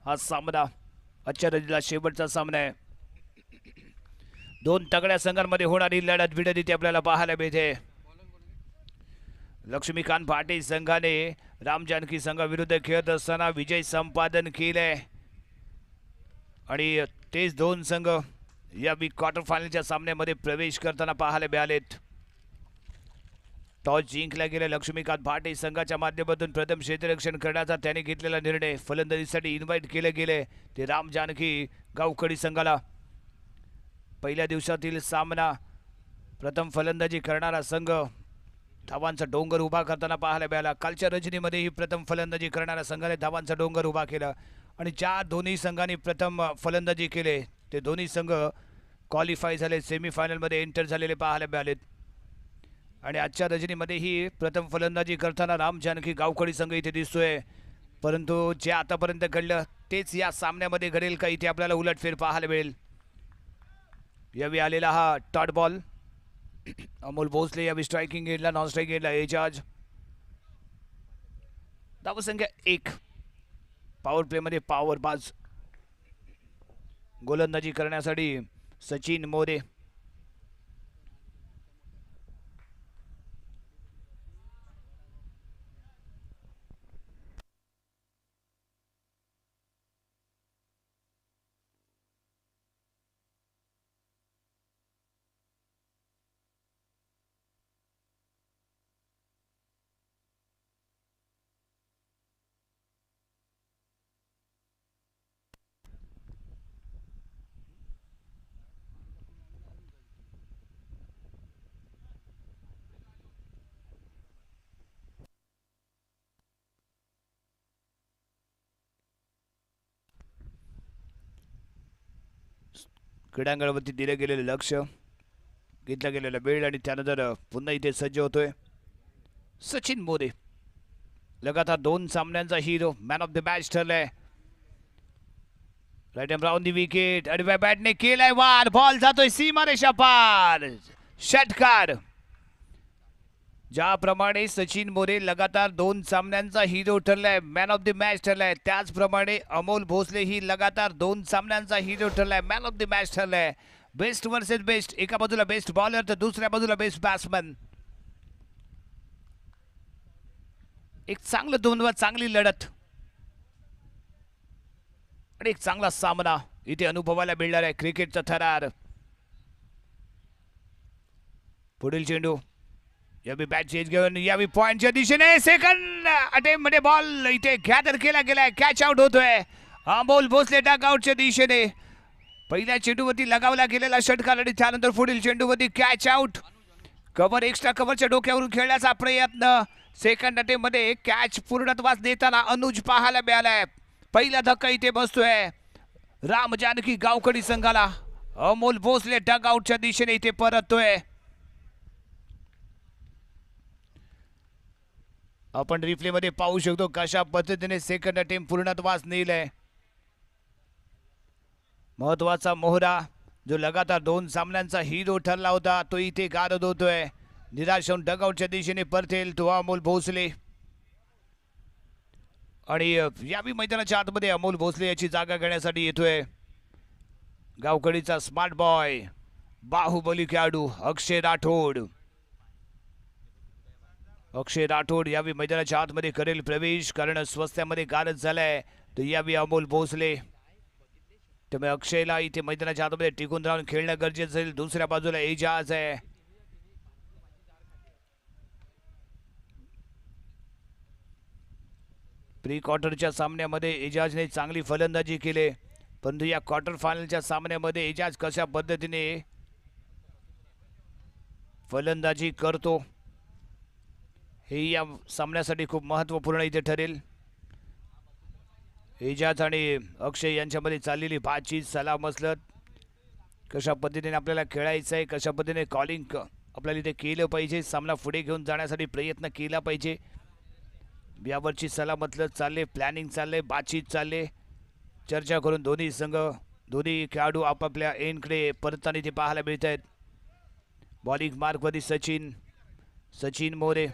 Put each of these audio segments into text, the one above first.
हा सामना आजच्या रंजीला शेवटचा सामना आहे. दोन तगड्या संघांमध्ये होणारी लढत भिडत इथे आपल्याला पाहायला मिळते. लक्ष्मीकांत भाटे संघाने राम जानकी संघाविरुद्ध खेळत असताना विजय संपादन केले आणि तेच दोन संघ या क्वार्टर फायनलच्या सामन्यामध्ये प्रवेश करताना पाहायला मिळालेत. टॉस जिंकला गेला लक्ष्मीकांत भाटे संघाच्या माध्यमातून प्रथम क्षेत्ररक्षण करण्याचा त्याने घेतलेला निर्णय. फलंदाजीसाठी इन्व्हाइट केले गेले ते राम जानकी गावखडी संघाला. पहिल्या दिवसातील सामना प्रथम फलंदाजी करणारा संघ धावांचा डोंगर उभा करताना पाहायला मिळाला. कालच्या रजनीमध्येही प्रथम फलंदाजी करणाऱ्या संघाने धावांचा डोंगर उभा केला आणि ज्या दोन्ही संघांनी प्रथम फलंदाजी केले ते दोन्ही संघ क्वालिफाय झाले, सेमीफायनलमध्ये एंटर झालेले पाहायला मिळालेत. आणि आजच्या रजनीमध्येही प्रथम फलंदाजी करताना राम जानकी गावखडी संघ इथे दिसतोय. परंतु जे आतापर्यंत घडलं तेच या सामन्यामध्ये घडेल का, इथे आपल्याला उलटफेर पाहायला मिळेल. यावेळी आलेला हा टॉट बॉल अमोल भोसले यावेळी स्ट्रायकिंग एंडला, नॉन स्ट्राईक एंडला एजाज. धावसंख्या 1. पॉवर प्लेमध्ये पॉवर बाज. गोलंदाजी करण्यासाठी सचिन मोरे. क्रीडांगणावरती दिले गेलेले लक्ष, घेतला गेलेला वेळ आणि त्यानंतर पुन्हा इथे सज्ज होतोय सचिन मोरे. लगातार 2 सामन्यांचा hero, man of the match ठरलाय. Right hand round the wicket, आडव्या बॅटने केलाय वार, बॉल जातोय सीमारेषा पार, षटकार. ज्याप्रमाणे सचिन मोरे लगातार 2 सामन्यांचा हिरो ठरलाय, मॅन ऑफ द मॅच ठरलाय, त्याचप्रमाणे अमोल भोसले ही लगातार 2 सामन्यांचा हिरो ठरलाय, मॅन ऑफ द मॅच ठरलाय. बेस्ट वर्सेस बेस्ट, एका बाजूला बेस्ट बॉलर तर दुसऱ्या बाजूला बेस्ट बॅट्समन. एक चांगलं द्वंद्व, चांगली लढत आणि एक चांगला सामना इथे अनुभवायला मिळणार आहे. क्रिकेटचा थरार. पुढील चेंडू यावी बॅट चेंज घेऊन यावी पॉइंटच्या दिशेने, सेकंड अटेम्प्ट मध्ये बॉल इथे गॅदर केला गेलाय, कॅच आउट होतोय अमोल भोसले डगआउटच्या दिशेने. पहिल्या चेंडूवरती लगावला गेलेला षटकार आणि त्यानंतर पुढील चेंडूवरती कॅच आउट. कव्हर, एक्स्ट्रा कव्हरच्या डोक्यावरून खेळण्याचा प्रयत्न. सेकंड अटेम्प्ट मध्ये कॅच पूर्णत्वास देताना अनुज पाहायला मिळालाय. पहिला धक्का इथे बसतोय राम जानकी गावखडी संघाला. अमोल भोसले डगआउटच्या दिशेने इथे परततोय. आपण रिप्ले मध्ये पाहू शकतो कशा पद्धतीने सेकंड अटेम्प्ट पूर्णत्वास नेलाय. महत्वाचा मोहरा जो लगातार 2 सामन्यांचा हिरो ठरला होता तो इथे गारद होतोय. निराश होऊन डगआउटच्या दिशेने परतेल तो अमोल भोसले. आणि यावी मैदानाच्या आतमध्ये अमोल भोसले याची जागा घेण्यासाठी येतोय गावखडीचा स्मार्ट बॉय, बाहुबली खेळाडू अक्षय राठोड. अक्षय राठोड यावी मैदानाच्या आतमध्ये करेल प्रवेश, कारण स्वस्त्यामध्ये गारद झालाय तो यावी अमोल भोसले. त्यामुळे अक्षयला इथे मैदानाच्या आतमध्ये टिकून राहून खेळणं गरजेचं असेल. दुसऱ्या बाजूला एजाज आहे. प्री क्वार्टरच्या सामन्यामध्ये एजाजने चांगली फलंदाजी केली, परंतु या क्वार्टर फायनलच्या सामन्यामध्ये एजाज कशा पद्धतीने फलंदाजी करतो हे या सामन्यासाठी खूप महत्त्वपूर्ण इथे ठरेल. एजाज आणि अक्षय यांच्यामध्ये चाललेली बातचीत, सलामसलत, कशा पद्धतीने आपल्याला खेळायचं आहे, कशा पद्धतीने कॉलिंग आपल्याला इथे केलं पाहिजे, सामना पुढे घेऊन जाण्यासाठी प्रयत्न केला पाहिजे, यावरची सलामसलत चालले, प्लॅनिंग चालले, बातचीत चालले. चर्चा करून दोन्ही संघ, दोन्ही खेळाडू आपापल्या एंडकडे परतताना इथे पाहायला मिळत आहेत. बॉलिंग मार्कमध्ये सचिन मोरे.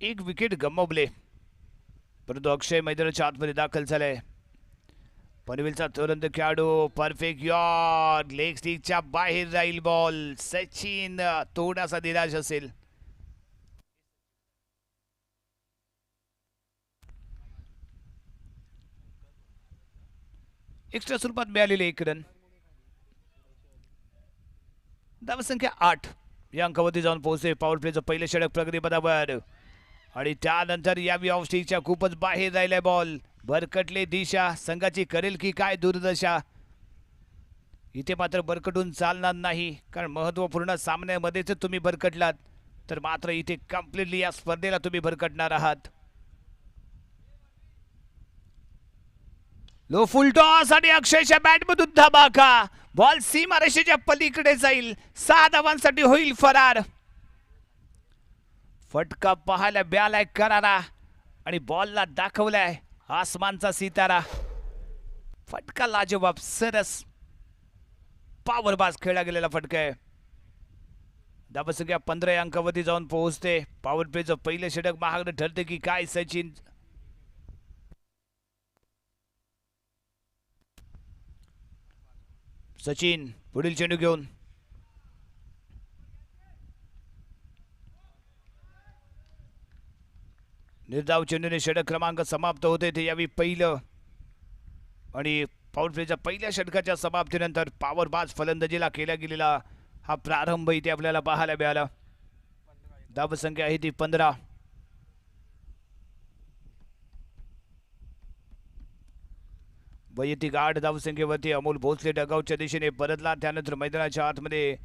एक विकेट गमावले, परंतु अक्षय मैदानाच्या आतमध्ये दाखल झालाय. पनवेलचा तुरंत खेळाडू परफेक्ट यॉर्क, लेग स्टिकच्या बाहेर जाईल बॉल. सचिन थोडासा निराश असेल. एक्स्ट्रा स्वरूपात मिळालेले 1 रन. धावसंख्या 8 या अंकावरती जाऊन पोहोचते. पॉवर प्लेचं पहिलं षटक प्रगतीपदावर आणि त्यानंतर यावी ऑफ स्टिकच्या खूपच बाहेर राहिलाय बॉल. भरकटले दिशा, संघाची करेल की काय दुर्दशा. इथे मात्र भरकटून चालणार नाही, कारण महत्वपूर्ण सामन्यामध्येच तुम्ही भरकटलात तर मात्र इथे कम्प्लिटली या स्पर्धेला तुम्ही भरकटणार आहात. लो फुल टॉस आणि अक्षयच्या बॅटमधून धमाका. बॉल सीमारेषेच्या पलीकडे जाईल. 6 धावांसाठी होईल फरार. फटका पाहायला मिळालाय करारा आणि बॉलला दाखवलाय आसमानचा सितारा. फटका लाजवाब, सरस पॉवरबाज खेळला गेलेला फटका आहे. धावसंख्या 15 या अंकावरती जाऊन पोहोचते. पॉवर प्लेचं पहिलं षटक महागडं ठरते की काय. सचिन पुढील चेंडू घेऊन निर्धाव चेंडूने षटक क्रमांक समाप्त होते. ते यावी पहिलं आणि पॉवर प्लेच्या पहिल्या षटकाच्या समाप्तीनंतर पॉवरबाज फलंदाजीला केला गेलेला हा प्रारंभ इथे आपल्याला पाहायला मिळाला. धावसंख्या आहे ती 15. वैयक्तिक 8 धावसंख्येवरती अमोल भोसले डगआउटच्या दिशेने परतला. त्यानंतर मैदानाच्या आतमध्ये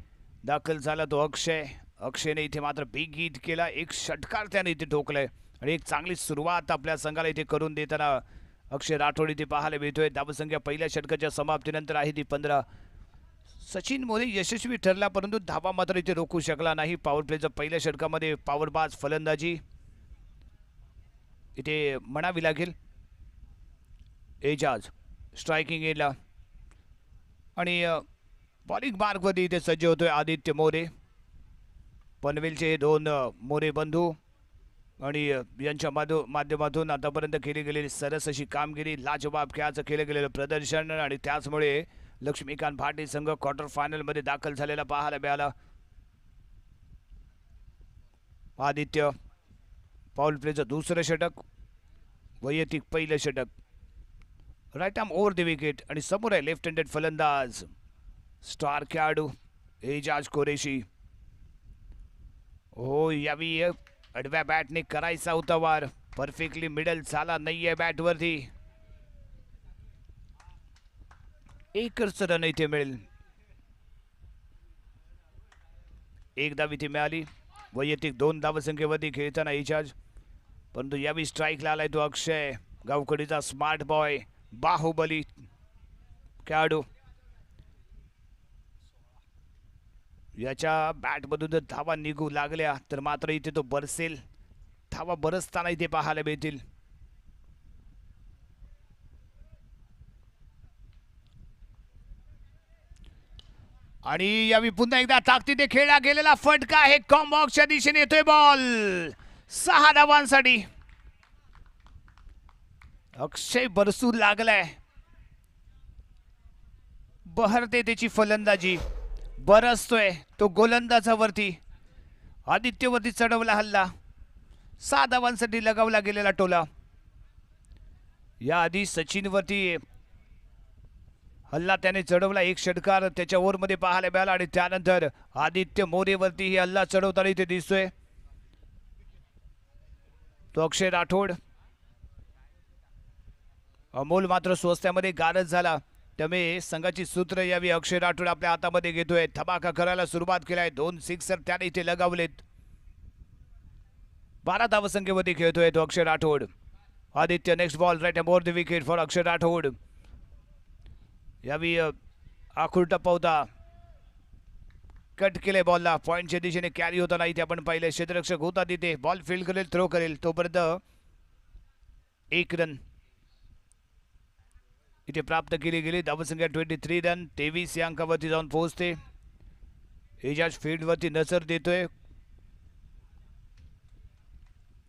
दाखल झाला तो अक्षय. अक्षयने इथे मात्र बिग हिट केला. एक षटकार त्याने इथे ठोकलाय आणि एक चांगली सुरुवात आपल्या संघाला इथे करून देताना अक्षय राठोड इथे पाहायला मिळतोय. धावसंख्या पहिल्या षटकाच्या समाप्तीनंतर आहे ती 15. सचिन मोरे यशस्वी ठरला, परंतु धावा मात्र इथे रोखू शकला नाही. पॉवर प्लेच्या पहिल्या षटकामध्ये पॉवरबाज फलंदाजी इथे म्हणावी लागेल. एजाज स्ट्रायकिंग एला आणि बॉलिंग मार्कवरती इथे सज्ज होतोय आदित्य मोरे. पनवेलचे 2 मोरे बंधू आणि यांच्या माध्यमातून आतापर्यंत केली गेलेली सरस अशी कामगिरी, लाजवाब खेळाचं केलं गेलेलं प्रदर्शन आणि त्याचमुळे लक्ष्मीकांत भाटे संघ क्वार्टर फायनल मध्ये दाखल झालेला पाहायला मिळाला. आदित्य पॉवर प्लेचं दुसरं षटक, वैयक्तिक पहिलं षटक, right arm over the wicket आणि समोर आहे लेफ्ट हँडेड फलंदाज स्टार खेळाडू एजाज कुरेशी. हो, यावी आडव्या बॅटने करायचा होता वार, परफेक्टली मिडल झाला नाहीये बॅटवरती. एकच रन इथे मिळेल. एक धाव इथे मिळाली. वैयक्तिक 2 धावसंख्येवरती खेळताना एजाज, परंतु यावी स्ट्राईकला आलाय तो अक्षय गावकडीचा स्मार्ट बॉय, बाहुबली खेळाडू. याच्या बॅटमधून जर धावा निघू लागल्या तर मात्र इथे तो बरसेल. धावा बरसताना इथे पाहायला मिळतील. आणि यावी पुन्हा एकदा ताकदीने खेळला गेलेला फटका आहे. कॉम्बॉक्सच्या दिशेने येतोय बॉल. 6 धावांसाठी अक्षय बरसू लागलाय. बहरते त्याची फलंदाजी, बरसतोय तो गोलंदाजावरती. आदित्यवरती चढवला हल्ला. 6 धावांसाठी लगावला गेलेला टोला. याआधी सचिनवरती हल्ला त्याने चढवला, एक षटकार त्याच्या ओव्हरमध्ये पाहायला मिळाला आणि त्यानंतर आदित्य मोरेवरती ही हल्ला चढवताना इथे दिसतोय तो अक्षय राठोड. अमोल मात्र स्वस्त्यामध्ये गारज झाला, त्यामुळे संघाची सूत्र यावी अक्षय राठोड आपल्या हातामध्ये घेतोय. धमाका करायला सुरुवात केलाय. 2 सिक्सर त्याने इथे लगावलेत. 12 धावसंख्येवरती खेळतोय तो Akshay Rathod. Aditya next ball right above the wicket for Akshay Rathod. यावी आखूर टपवता कट केले बॉलला. पॉइंटच्या दिशेने कॅरी होताना इथे आपण पाहिले. क्षेत्ररक्षक होता तिथे, बॉल फील्ड करेल, थ्रो करेल, तोपर्यंत 1 रन इथे प्राप्त केली गेली. धावसंख्या 23 रन. 23 या अंकावरती जाऊन पोहोचते. एजाज फील्डवरती नजर देतोय.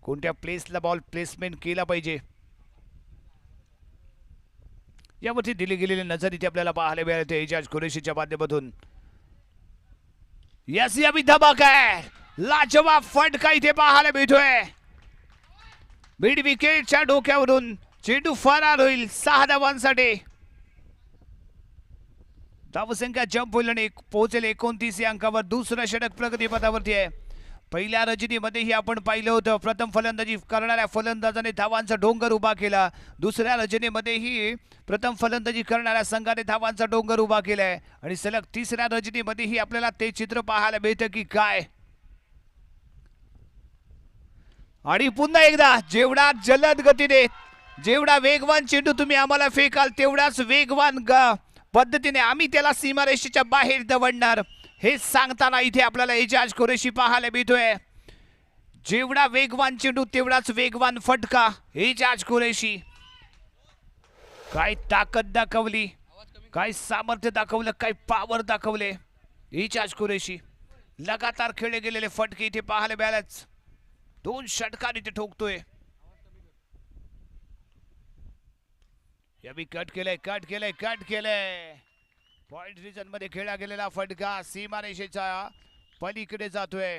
कोणत्या प्लेसला बॉल प्लेसमेंट केला पाहिजे यावरती दिली गेलेली नजर इथे आपल्याला पाहायला मिळते एजाज कुरेशीच्या माध्यमातून. यस या भी धमाका आहे लाजवाब फटका इथे पाहायला मिळतोय. मिड विकेटच्या डोक्यावरून चेंडू फरार होईल 6 धावांसाठी. धावसंख्या जंप होईल आणि पोहोचेल 29 या अंकावर. दुसरं षटक प्रगतीपथावरती आहे. पहिल्या रजनीमध्येही आपण पाहिलं होतं प्रथम फलंदाजी करणाऱ्या फलंदाजाने धावांचा डोंगर उभा केला. दुसऱ्या रजनीमध्येही प्रथम फलंदाजी करणाऱ्या संघाने धावांचा डोंगर उभा केलाय आणि सलग तिसऱ्या रजनीमध्येही आपल्याला ते चित्र पाहायला मिळतं की काय. आणि पुन्हा एकदा जेवढा जलद गतीने जेवढा वेगवान चेंडू तुम्ही आम्हाला फेकाल तेवढाच वेगवान पद्धतीने आम्ही त्याला सीमारेषेच्या बाहेर दवडणार हे सांगताना इथे आपल्याला एजाज कुरेशी पाहायला मिळतोय. जेवढा वेगवान चेंडू तेवढाच वेगवान फटका. एजाज कुरेशी काय ताकद दाखवली, काय सामर्थ्य दाखवलं, काय पॉवर दाखवले. एजाज कुरेशी लगातार खेळले गेलेले फटके इथे पाहायला मिळालेच. 2 षटकार इथे ठोकतोय. यावी कट केलंय. पॉइंट रिजन मध्ये खेळला गेलेला फटका सीमारेषेच्या पलीकडे जातोय.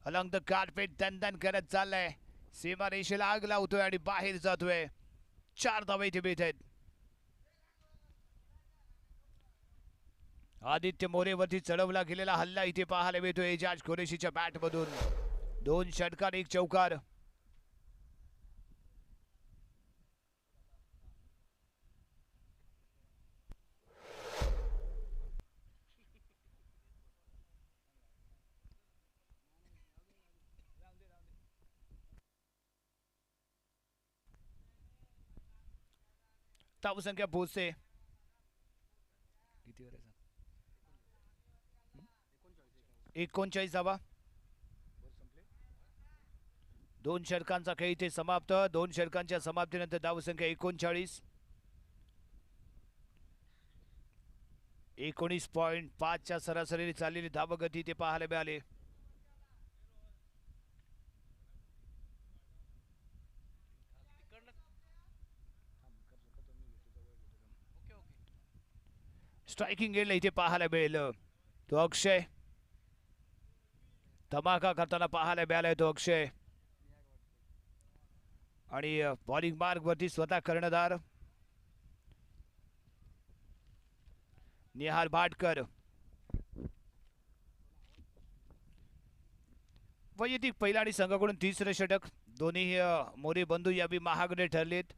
अलॉंग द कार्पेट दणदण करत चाललाय. सीमारेषेला आग लावतोय आणि बाहेर जातोय. 4 धावा इथे मिळत आहेत. आदित्य मोरेवरती चढवला गेलेला हल्ला इथे पाहायला मिळतोय एजाज कुरेशीच्या बॅट मधून. 2 षटकार 1 चौकार. धावसंख्या पोहोचते किती 39 धावा. 2 षटकांचा खेळ इथे समाप्त. 2 षटकांच्या समाप्तीनंतर धावसंख्या 39. 19.5 च्या सरासरीने चाललेली धावगती इथे पाहायला मिळाली. स्ट्रायकिंग एंडला इथे पाहायला मिळेल तो अक्षय. धमाका करताना पाहायला मिळालाय तो अक्षय. आणि बॉलिंग मार्ग वरती स्वतः कर्णधार निहाल भाटकर. वैयक्तिक पहिला आणि संघाकडून 3रं षटक. दोन्ही मोरे बंधू यावी महागडे ठरलेत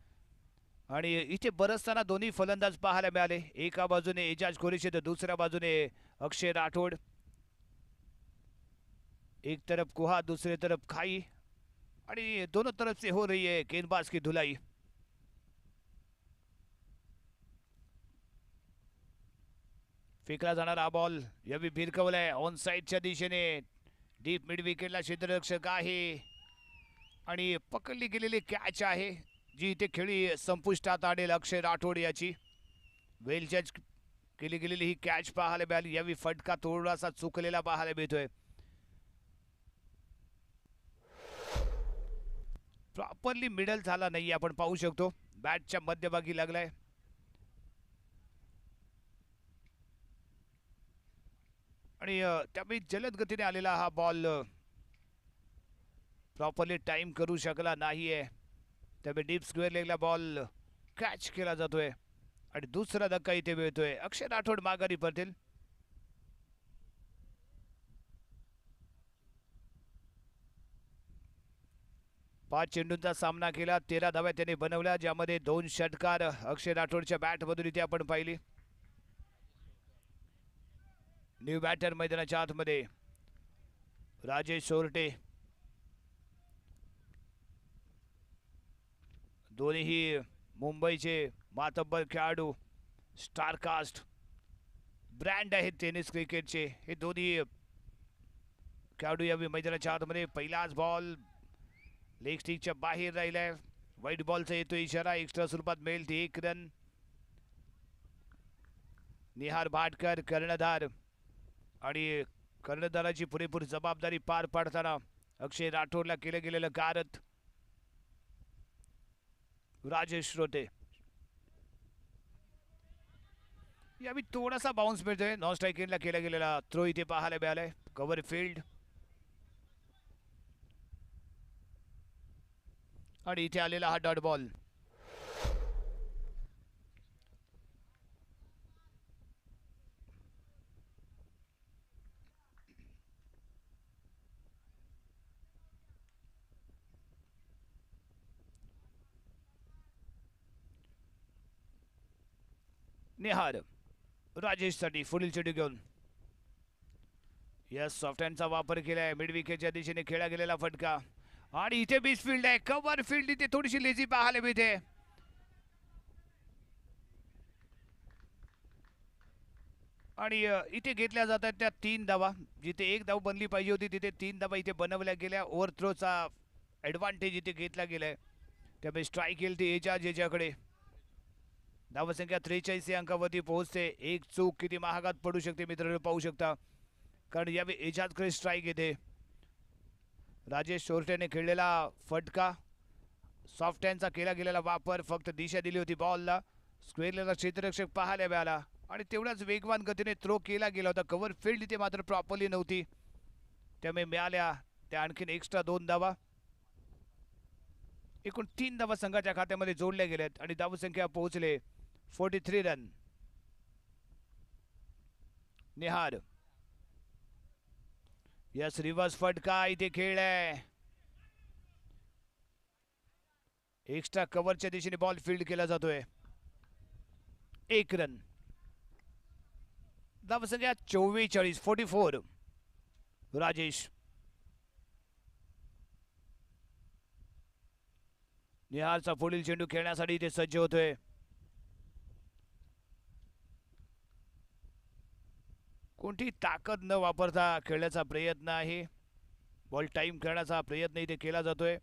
आणि इथे बरसताना दोन्ही फलंदाज पाहायला मिळाले. एका बाजूने एजाज कुरेशी तर दुसऱ्या बाजूने अक्षय राठोड. एक तरफ कुहा दूसरे तरफ खाई आणि दोनों तरफ से हो रही है गेंदबाज की धुलाई. फेकला जाणारा बॉल यावी भिरकवलाय ऑन साइडच्या दिशेने. डीप मिड विकेटला क्षेत्ररक्षक आहे आणि पकडली गेलेली कॅच आहे जी इथे खेळी संपुष्टात आणेल अक्षय राठोड याची. वेल जज केली गेलेली ही कॅच पाहायला मिळाली. यावी फटका थोडासा चुकलेला पाहायला मिळतोय. प्रॉपरली मिडल झाला नाही आपण पाहू शकतो. बॅटच्या मध्यभागी लागलाय. आणि त्यामुळे जलद गतीने आलेला हा बॉल प्रॉपरली टाइम करू शकला नाहीये. त्यामुळे डीप स्क्वेअर लेगला बॉल कॅच केला जातोय आणि दुसरा धक्का इथे मिळतोय. अक्षय राठोड माघारी परतील. पाच चेंडूंचा सामना केला. 13 धाव्या त्याने बनवल्या ज्यामध्ये 2 षटकार अक्षय राठोडच्या बॅट मधून इथे आपण पाहिली. न्यू बॅटर मैदानाच्या आतमध्ये राजेश सोरटे. दोन्ही मुंबईचे मातब्बर खेळाडू. स्टारकास्ट ब्रँड आहेत टेनिस क्रिकेटचे हे दोन्ही खेळाडू यावेळी मैदानाच्या आतमध्ये. पहिलाच बॉल लेग स्टिकच्या बाहेर राहिलाय. व्हाईट बॉलचा येतो इशारा. एक्स्ट्रा स्वरूपात मिळेल ते 1 रन. निहार भाटकर कर्णधार आणि कर्णधाराची पुरेपूर जबाबदारी पार पाडताना अक्षय राठोडला केलं गेलेलं गारद. राजेश श्रोते यावेळी थोडासा बाउन्स मिळतोय. नॉन स्ट्रायकिंगला केला गेलेला थ्रो इथे पाहायला मिळालाय. कव्हर फील्ड आणि इथे आलेला हा डॉट बॉल. निहार राजेशसाठी पुढील चेंडू घेऊन यस सॉफ्ट हँडचा वापर केलाय. मिड विकेटच्या दिशेने खेळला गेलेला फटका आणि इथे बीस फील्ड आहे. कव्हर फील्ड इथे थोडीशी लेझी पाहायला मिळते. आणि इथे घेतल्या जातात त्या 3 धावा. जिथे 1 धाव बनली पाहिजे होती तिथे 3 धावा इथे बनवल्या गेल्या. ओव्हर थ्रोचा ॲडव्हान्टेज इथे घेतला गेलाय. त्यामुळे स्ट्राईक येईल ती एजाज याच्याकडे. धावसंख्या 43 या अंकावरती पोहोचते. एक चूक किती महागात पडू शकते मित्रांनो पाहू शकता. कारण यावेळी एजाजकडे स्ट्राईक येते. राजेश शोरटेने खेळलेला फटका सॉफ्ट हँडचा केला गेलेला वापर फक्त दिशा दिली होती बॉलला. स्क्वेअरला क्षेत्ररक्षक पाहायला मिळाला आणि तेवढ्याच वेगवान गतीने थ्रो केला गेला होता. कव्हर फील्ड इथे मात्र प्रॉपरली नव्हती. त्यामुळे मिळाल्या त्या आणखीन एक्स्ट्रा 2 धावा. एकूण 3 धावा संघाच्या खात्यामध्ये जोडल्या गेल्यात आणि धावसंख्या पोहोचले 43 रन. निहार यस रिव्हर्स फटका इथे खेळलाय. एक्स्ट्रा कव्हरच्या दिशेने बॉल फील्ड केला जातोय. 1 रन. धावसंख्या 44. राजेश निहारचा पुढील चेंडू खेळण्यासाठी इथे सज्ज होतोय. कोणती ताकद न वापरता खेळण्याचा प्रयत्न आहे. बॉल टाइम करण्याचा प्रयत्न इथे केला जातोय.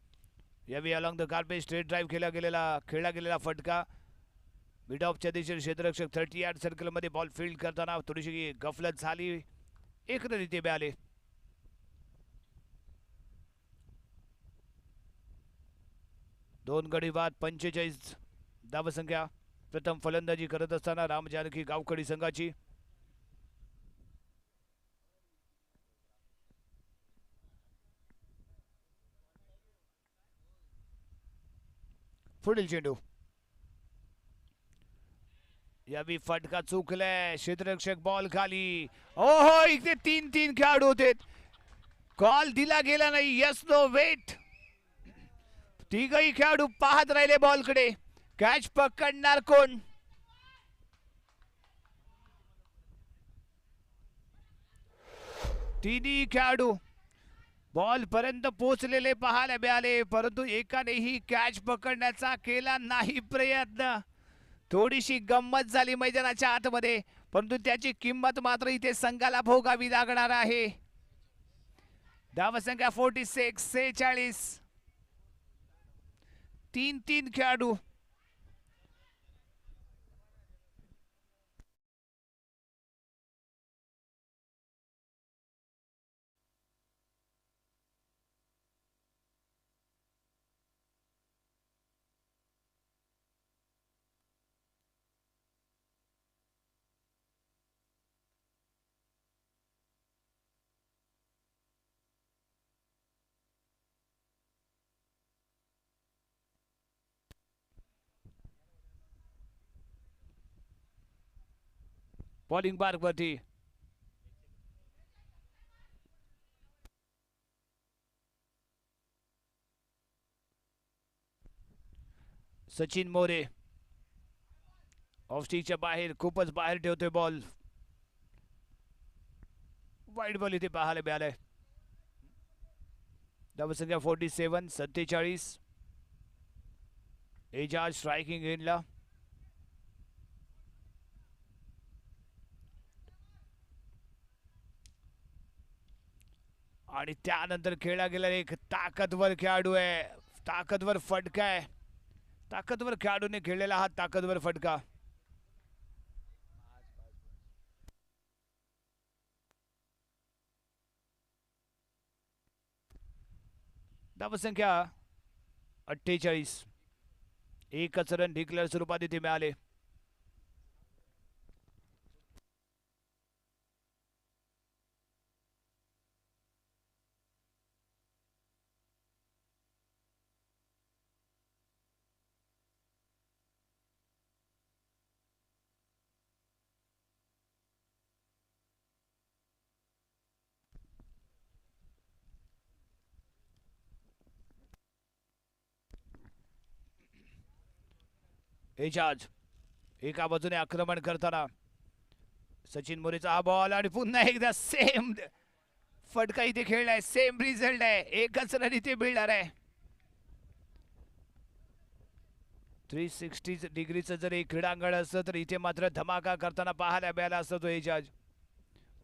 यावेळी along the garbage straight drive खेळला गेलेला फटका मिड ऑफच्या दिशेने क्षेत्ररक्षक 30 यार्ड सर्कलमध्ये बॉल फील्ड करताना थोडीशी गफलत झाली. 1 रन इथे मिळाले. दोन गडी बाद 45 धावसंख्या. प्रथम फलंदाजी करत असताना राम जानकी गावखडी संघाची. पुढील चेंडू यावेळी फटका चुकलाय. क्षेत्ररक्षक बॉल खाली. ओहो इथे 3 खेळाडू होते. कॉल दिला गेला नाही. Yes no weight. तिघही खेळाडू पाहत राहिले बॉलकडे. कॅच पकडणार कोण. तिन्ही खेळाडू बॉल पर्यंत पोहोचलेले पाहायला मिळाले परंतु एकानेही कॅच पकडण्याचा केला नाही प्रयत्न. थोडीशी गंमत झाली मैदानाच्या आतमध्ये परंतु त्याची किंमत मात्र इथे संघाला भोगावी लागणार आहे. धावसंख्या 46. 3 खेळाडू. बॉलिंग मार्ग वरती सचिन मोरे ऑफ स्टिकच्या बाहेर खूपच बाहेर ठेवतोय बॉल. वाईड बॉल इथे पाहायला मिळालाय. धावसंख्या 47. एजाज स्ट्रायकिंग एंडला. आणि त्यानंतर खेळला गेला एक ताकदवर खेळाडू आहे. ताकदवर फटका आहे. ताकदवर खेळाडूने खेळलेला हा ताकदवर फटका. धावसंख्या 48. एकच रन डिक्लेअर स्वरूपात इथे मिळाले. एजाज एका बाजूने आक्रमण करताना सचिन मोरेचा हा बॉल आणि पुन्हा एकदा सेम फटका इथे खेळलाय. सेम रिझल्ट आहे. एकच रन इथे मिळणार आहे. 360 डिग्रीचं जर एक क्रीडांगण असतं तर इथे मात्र धमाका करताना पाहायला मिळाला असतो तो एजाज.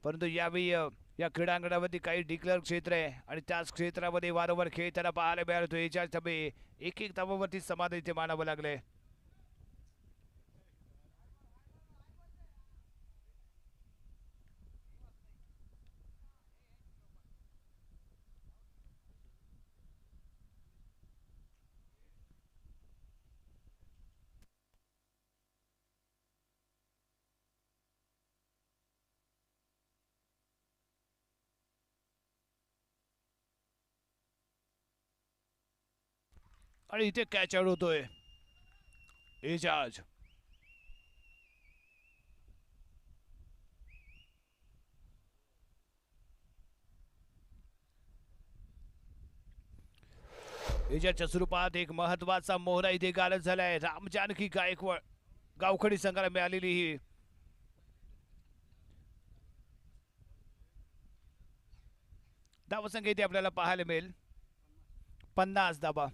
परंतु यावेळी या क्रीडांगणामध्ये काही डिक्लेअर क्षेत्र आहे आणि त्याच क्षेत्रामध्ये वारंवार खेळताना पाहायला मिळाला तो एजाज. त्यामुळे एक एक धावावरती समाधान इथे मानावं लागलंय. आणि इथे कॅच आउट होतोय एजाज. एजाजच्या स्वरूपात एक महत्वाचा मोहरा इथे गालत झालाय. राम जानकी गायकवाड गावखडी संघाला मिळालेली ही धावसंख्या इथे आपल्याला पाहायला मिळेल 50 धावा.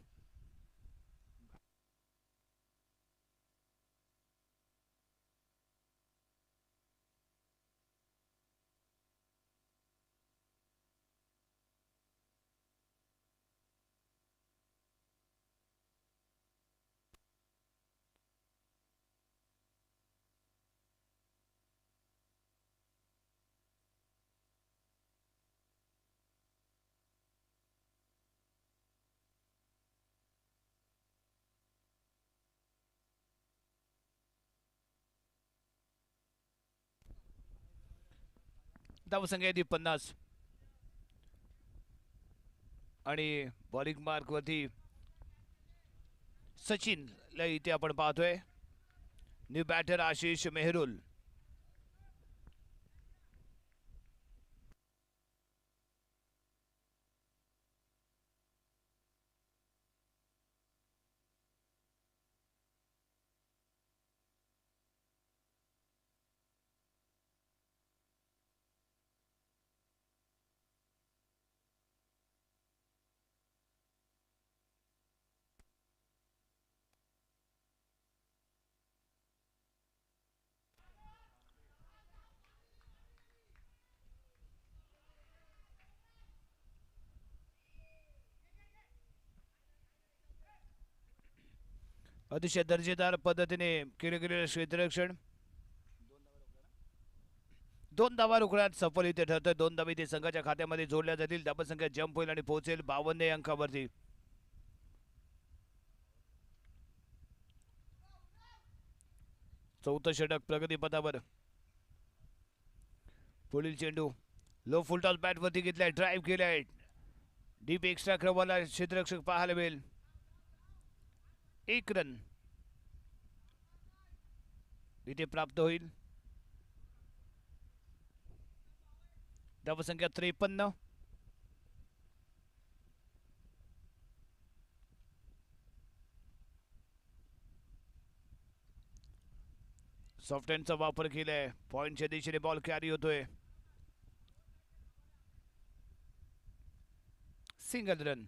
धावसंख्या इथे 50 आणि बॉलिंग मार्क वरती सचिन ला इथे आपण पाहतोय. New batter Ashish Mehrul. अतिशय दर्जेदार पद्धतीने केले गेलेले क्षेत्ररक्षण. 2 धावा रोखण्यात सफल इथे ठरतोय. 2 धावा इथे संघाच्या खात्यामध्ये जोडल्या जातील. धावसंख्या जंप होईल आणि पोहोचेल 52 अंकावरती. चौथं षटक प्रगतीपथावर. पुढील चेंडू लो फुलटॉस बॅट वरती घेतलाय. ड्राईव्ह केलाय. डीप एक्स्ट्रा क्रमवाला क्षेत्ररक्षक पाहायला मिळेल. 1 रन इथे प्राप्त होईल. धावसंख्या 53. सॉफ्ट हँडचा वापर केलाय. पॉइंटच्या दिशेने बॉल कॅरी होतोय. Single run.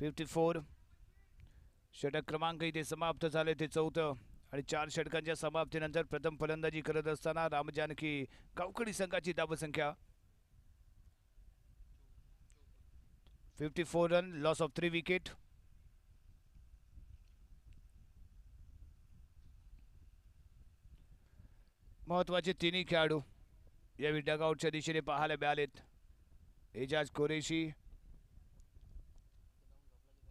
54. षटक क्रमांक इथे समाप्त झाले. ते 4थं आणि 4 षटकांच्या समाप्तीनंतर प्रथम फलंदाजी करत असताना राम जानकी गावखडी संघाची धावसंख्या 54 रन. Loss of 3 wicket. महत्वाचे तिन्ही खेळाडू यावेळी डगआउटच्या दिशेने पाहायला मिळालेत. एजाज कुरेशी,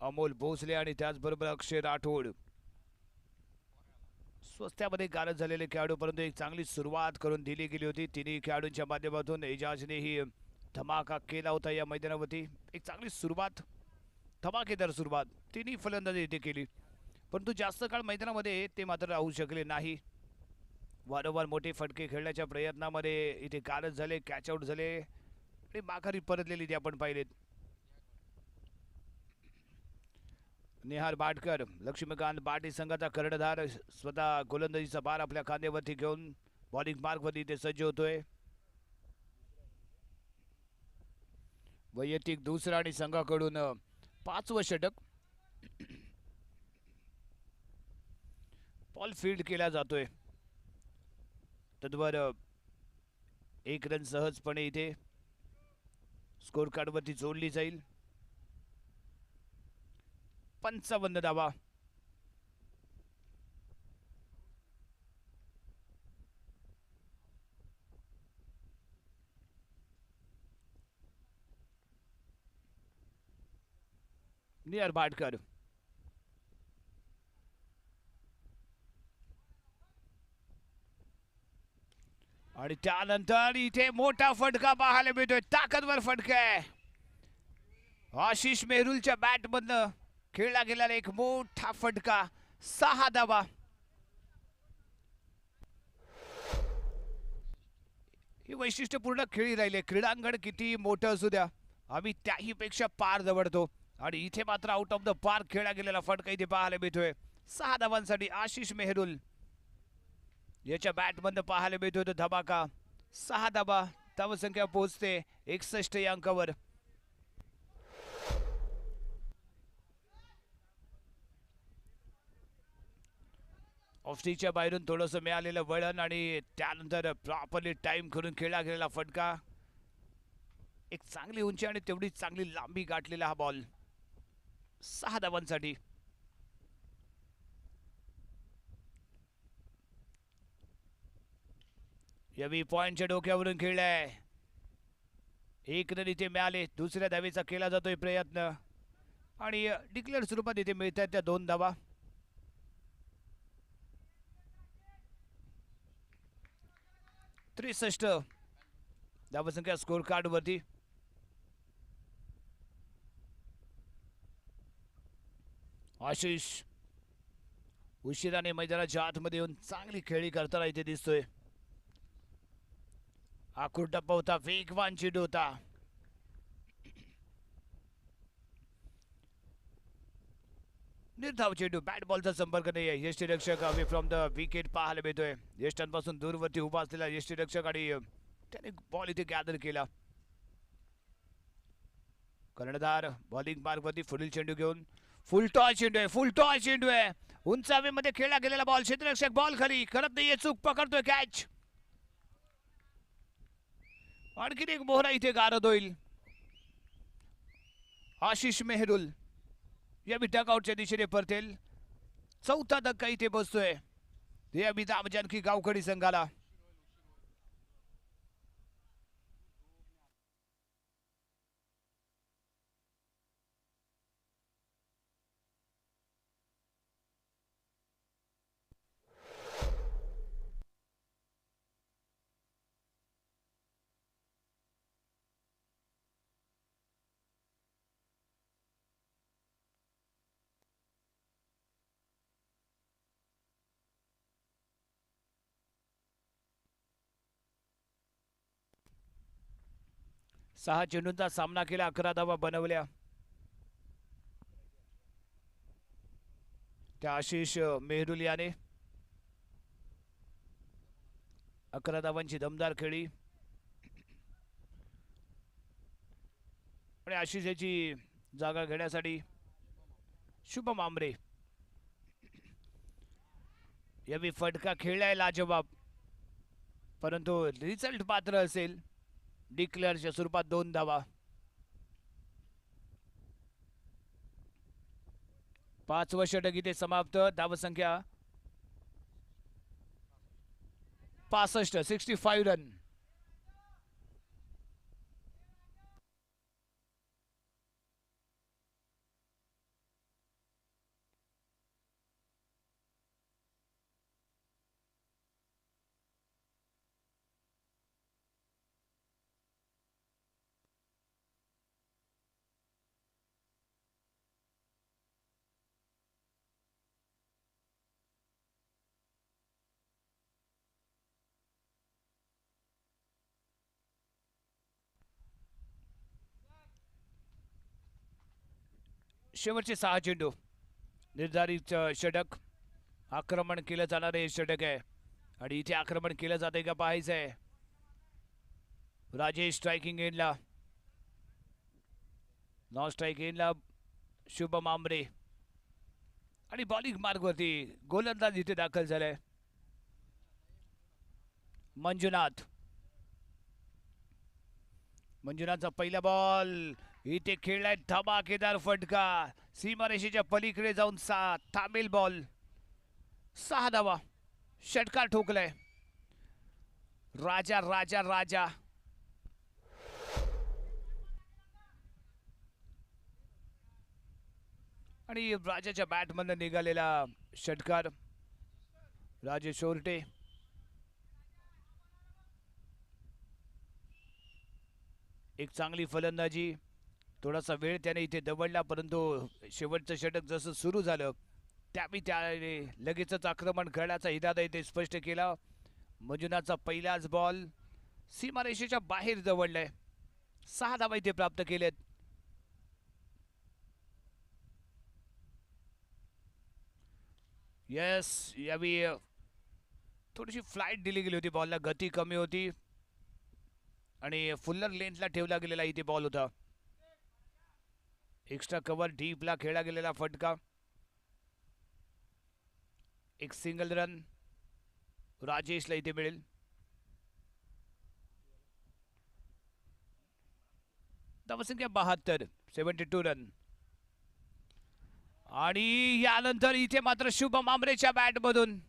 अमोल भोसले आणि त्याचबरोबर अक्षय राठोड स्वस्त्यामध्ये गारद झालेले खेळाडू, परंतु एक चांगली सुरुवात करून दिली गेली होती. तिन्ही खेळाडूंच्या माध्यमातून एजाजनेही धमाका केला होता या मैदानावरती. एक चांगली सुरुवात, धमाकेदार सुरुवात तिन्ही फलंदाजी इथे केली, परंतु जास्त काळ मैदानामध्ये ते मात्र राहू शकले नाही. वारंवार मोठे फटके खेळण्याच्या प्रयत्नामध्ये इथे गारद झाले, कॅच आउट झाले आणि माघारी परतलेली ते आपण पाहिलेत. निहार बाटकर, लक्ष्मीकांत बाटी संघाचा कर्णधार स्वतः गोलंदाजीचा भार आपल्या खांद्यावरती घेऊन बॉलिंग मार्गवरती ते सज्ज होतोय. वैयक्तिक दुसरा आणि संघाकडून 5वं षटक. बॉल फील्ड केला जातोय, तद्वार 1 रन सहजपणे इथे स्कोर कार्डवरती जोडली जाईल. 55 धावा. नियर बाटकर आणि त्यानंतर इथे मोठा फटका पाहायला मिळतोय, ताकदवर फटका आहे. आशिष मेहरुलच्या बॅट मधनं खेळला गेलेला एक मोठा फटका. 6 धावा. ही वैशिष्ट्यपूर्ण खेळी राहिले. क्रीडांगण किती मोठं असू द्या, आम्ही त्याही पेक्षा पार दवडतो आणि इथे मात्र आउट ऑफ द पार्क खेळला गेलेला फटका इथे पाहायला मिळतोय. 6 धावांसाठी आशिष मेहरुल याच्या बॅट मधनं पाहायला मिळतोय तो धमाका. 6 धावा. धावसंख्या पोहोचते 61 या अंकावर. ऑफस्टिकच्या बाहेरून थोडंसं मिळालेलं वळण आणि त्यानंतर प्रॉपरली टाइम करून खेळला गेलेला फटका. एक चांगली उंची आणि तेवढी चांगली लांबी गाठलेला हा बॉल. 6 धावांसाठी. यावी पॉइंटच्या डोक्यावरून खेळलाय. 1 रन इथे मिळाले. दुसऱ्या धावेचा केला जातोय प्रयत्न आणि डिक्लेअर स्वरूपात इथे मिळतात त्या 2 धावा. 63 धावसंख्या स्कोर कार्ड वरती. आशिष उशिराने मैदानाच्या आतमध्ये येऊन चांगली खेळी करताना इथे दिसतोय. आखूड टप्पा होता, वेगवान चेंडू होता. निर्धाव चेंडू, बॅट बॉलचा संपर्क नाही आहे. यष्टीरक्षक अवे फ्रॉम द विकेट पाहायला मिळतोय. यष्टांपासून दूरवरती उभा असलेला यष्टीरक्षक आणि त्याने बॉल इथे गॅदर केला. कर्णधार बॉलिंग मार्गवरती पुढील चेंडू घेऊन. फुल टॉस चेंडू आहे, फुल टॉस चेंडू आहे. उंच हवेमध्ये खेळला गेलेला बॉल. क्षेत्ररक्षक बॉल खाली करत नाहीये, चूक पकडतोय कॅच. आणखीन एक मोहरा इथे गारद होईल. आशिष मेहरुल या डकआउटच्या दिशेने परतेल. 4था धक्का इथे बसतोय. या जानकी गावखडी संघाला. सहा चेंडूंचा सामना केला, 11 धावा बनवल्या. त्या आशिष मेहरुल याने 11 धावांची दमदार खेळी. आणि आशिष याची जागा घेण्यासाठी शुभम आमरे यावी फटका खेळलाय लाजवाब, परंतु रिझल्ट पात्र असेल. डिक्लेअरच्या स्वरूपात 2 धावा. 5वं षटक इथे समाप्त. धावसंख्या 65 रन. शेवटचे 6 चेंडू निर्धारित षटक आक्रमण केलं जाणार हे षटक आहे आणि इथे आक्रमण केलं जाते का पाहायचं आहे. राजेश स्ट्रायकिंग एंडला, नॉन स्ट्राईक एंडला शुभम आमरे आणि बॉलिंग मार्गवरती गोलंदाज इथे दाखल झालाय मंजुनाथ. मंजुनाथचा पहिला बॉल इथे खेळलाय धमाकेदार फटका सीमारेषेच्या पलीकडे जाऊन थांबेल बॉल. 6 धावा, षटकार ठोकलाय राजा राजा राजा. आणि राजाच्या बॅटमधनं निघालेला षटकार राजे शोरटे. एक चांगली फलंदाजी, थोडासा वेळ त्याने इथे दवडला परंतु शेवटचं षटक जसं सुरू झालं त्यावेळी त्याने लगेचच आक्रमण करण्याचा इरादा इथे स्पष्ट केला. मंजुनाथचा पहिलाच बॉल सीमारेषेच्या बाहेर दवडलाय. 6 धावा इथे प्राप्त केलेत. यस, यावेळी थोडीशी फ्लाईट दिली गेली होती बॉलला, गती कमी होती आणि फुल्लर लेंथला ठेवला गेलेला इथे बॉल होता. एक्स्ट्रा कव्हर डीपला खेळला गेलेला फटका. एक सिंगल रन राजेशला इथे मिळेल. धावसंख्या 72, 72 रन. आणि यानंतर इथे मात्र शुभम आमरेच्या बॅटमधून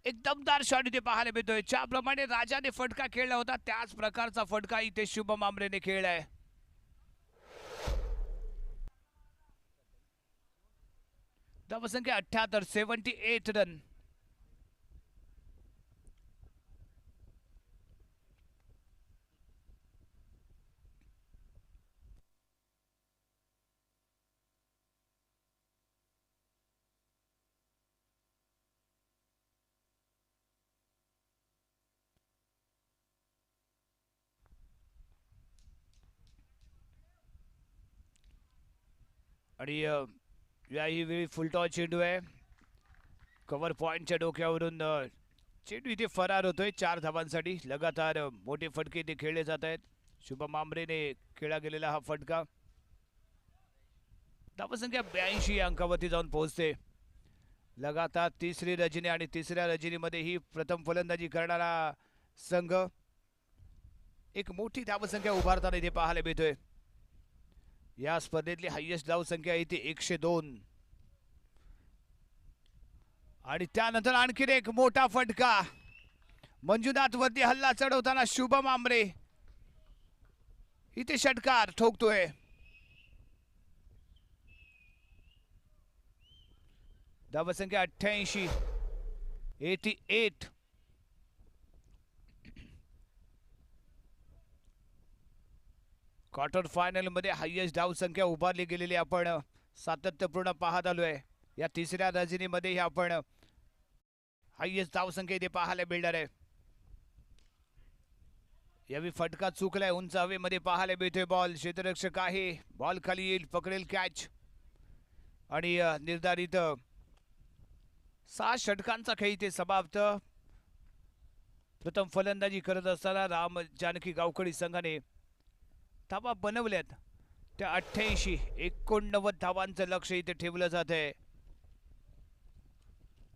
एक दमदार शॉट इथे पाहायला मिळतोय. ज्याप्रमाणे राजाने फटका खेळला होता त्याच प्रकारचा फटका इथे शुभम आमरेने खेळलाय. धावसंख्या 78, 78 रन. आणि याही वेळी फुलटॉस चेंडू आहे. कव्हर पॉइंटच्या डोक्यावरून चेंडू इथे फरार होतोय 4 धावांसाठी. लगातार मोठे फटके इथे खेळले जात आहेत. शुभम आमरेने खेळला गेलेला हा फटका. धावसंख्या 82 अंकावरती जाऊन पोहोचते. लगातार तिसरी रजनी आणि तिसऱ्या रजनीमध्ये ही प्रथम फलंदाजी करणारा संघ एक मोठी धावसंख्या उभारताना इथे पाहायला मिळतोय. या स्पर्धेतली हायेस्ट धावसंख्या इथे 102. आणि त्यानंतर आणखीन एक मोठा फटका मंजुनाथ वरती हल्ला चढवताना शुभम आमरे इथे षटकार ठोकतोय. धावसंख्या 88, 88. क्वार्टर फायनल मध्ये हायेस्ट धावसंख्या उभारली गेलेली आपण सातत्यपूर्ण पाहत आलोय. या तिसऱ्या रजनीमध्ये आपण हायेस्ट धावसंख्या इथे पाहायला मिळणार आहे. यावेळी फटका चुकलाय, उंच हवेमध्ये पाहायला मिळतोय बॉल. क्षेत्ररक्षक आहे, बॉल खाली येईल, पकडेल कॅच. आणि निर्धारित 6 षटकांचा खेळ इथे समाप्त. प्रथम फलंदाजी करत असताना राम जानकी गावकडी संघाने धावा बनवल्यात त्या 88, 89 धावांचं लक्ष इथे ठेवलं जात आहे.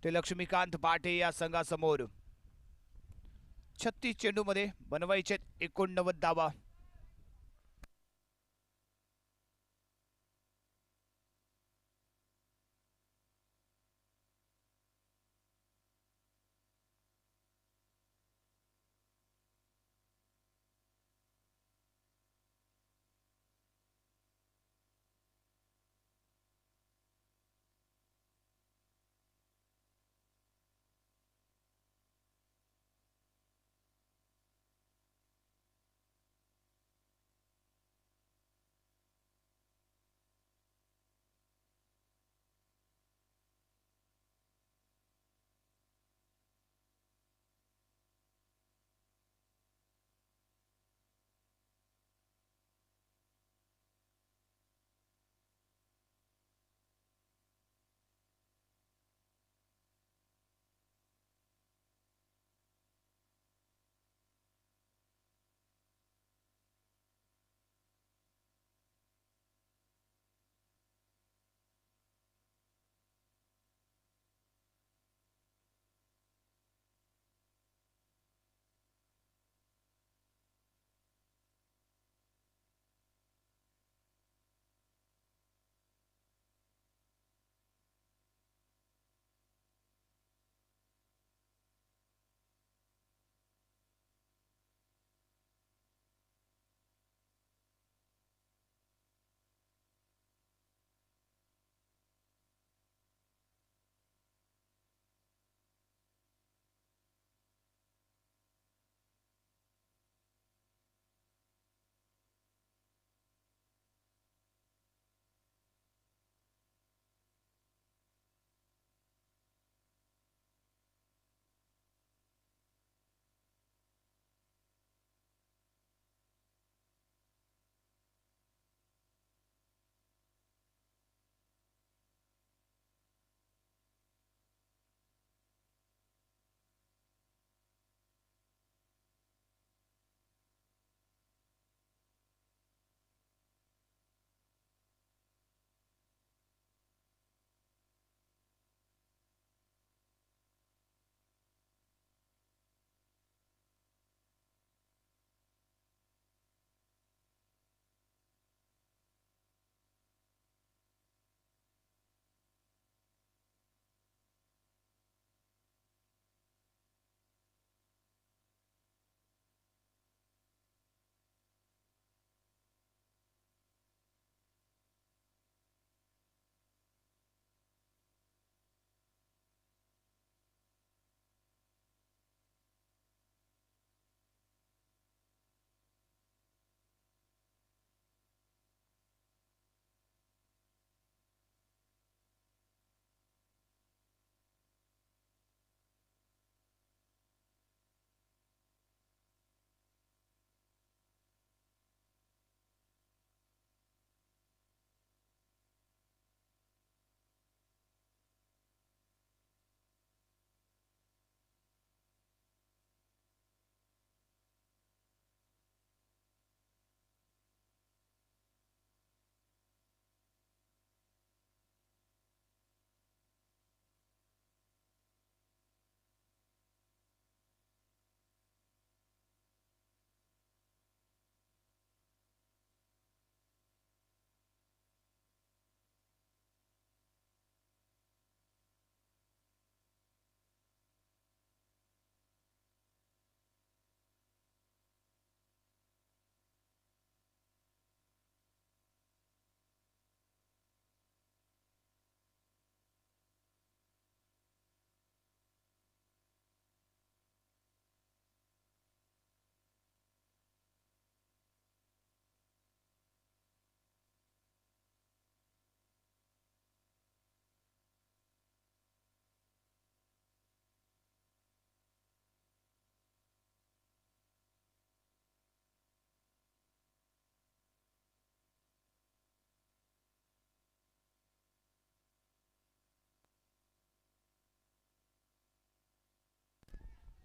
ते लक्ष्मीकांत पाटे या संघासमोर 36 चेंडूमध्ये बनवायचे 89 धावा.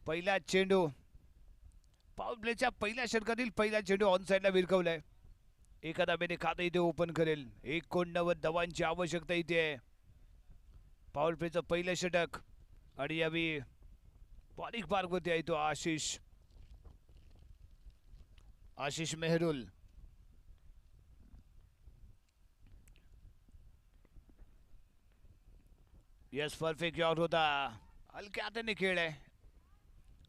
पहिला चेंडू पॉवर प्लेच्या पहिल्या षटकातील पहिला चेंडू ऑन साइडला विरकवलाय. एका धाब्याने खातं इथे ओपन करेल. 89 धावांची आवश्यकता इथे आहे. पॉवर प्लेचं पहिलं षटक आणि यावेळी बॉलिंग मार्गवरती आहे तो Ashish Mehrul. Yes perfect York होता. हलक्या हाताने खेळ आहे.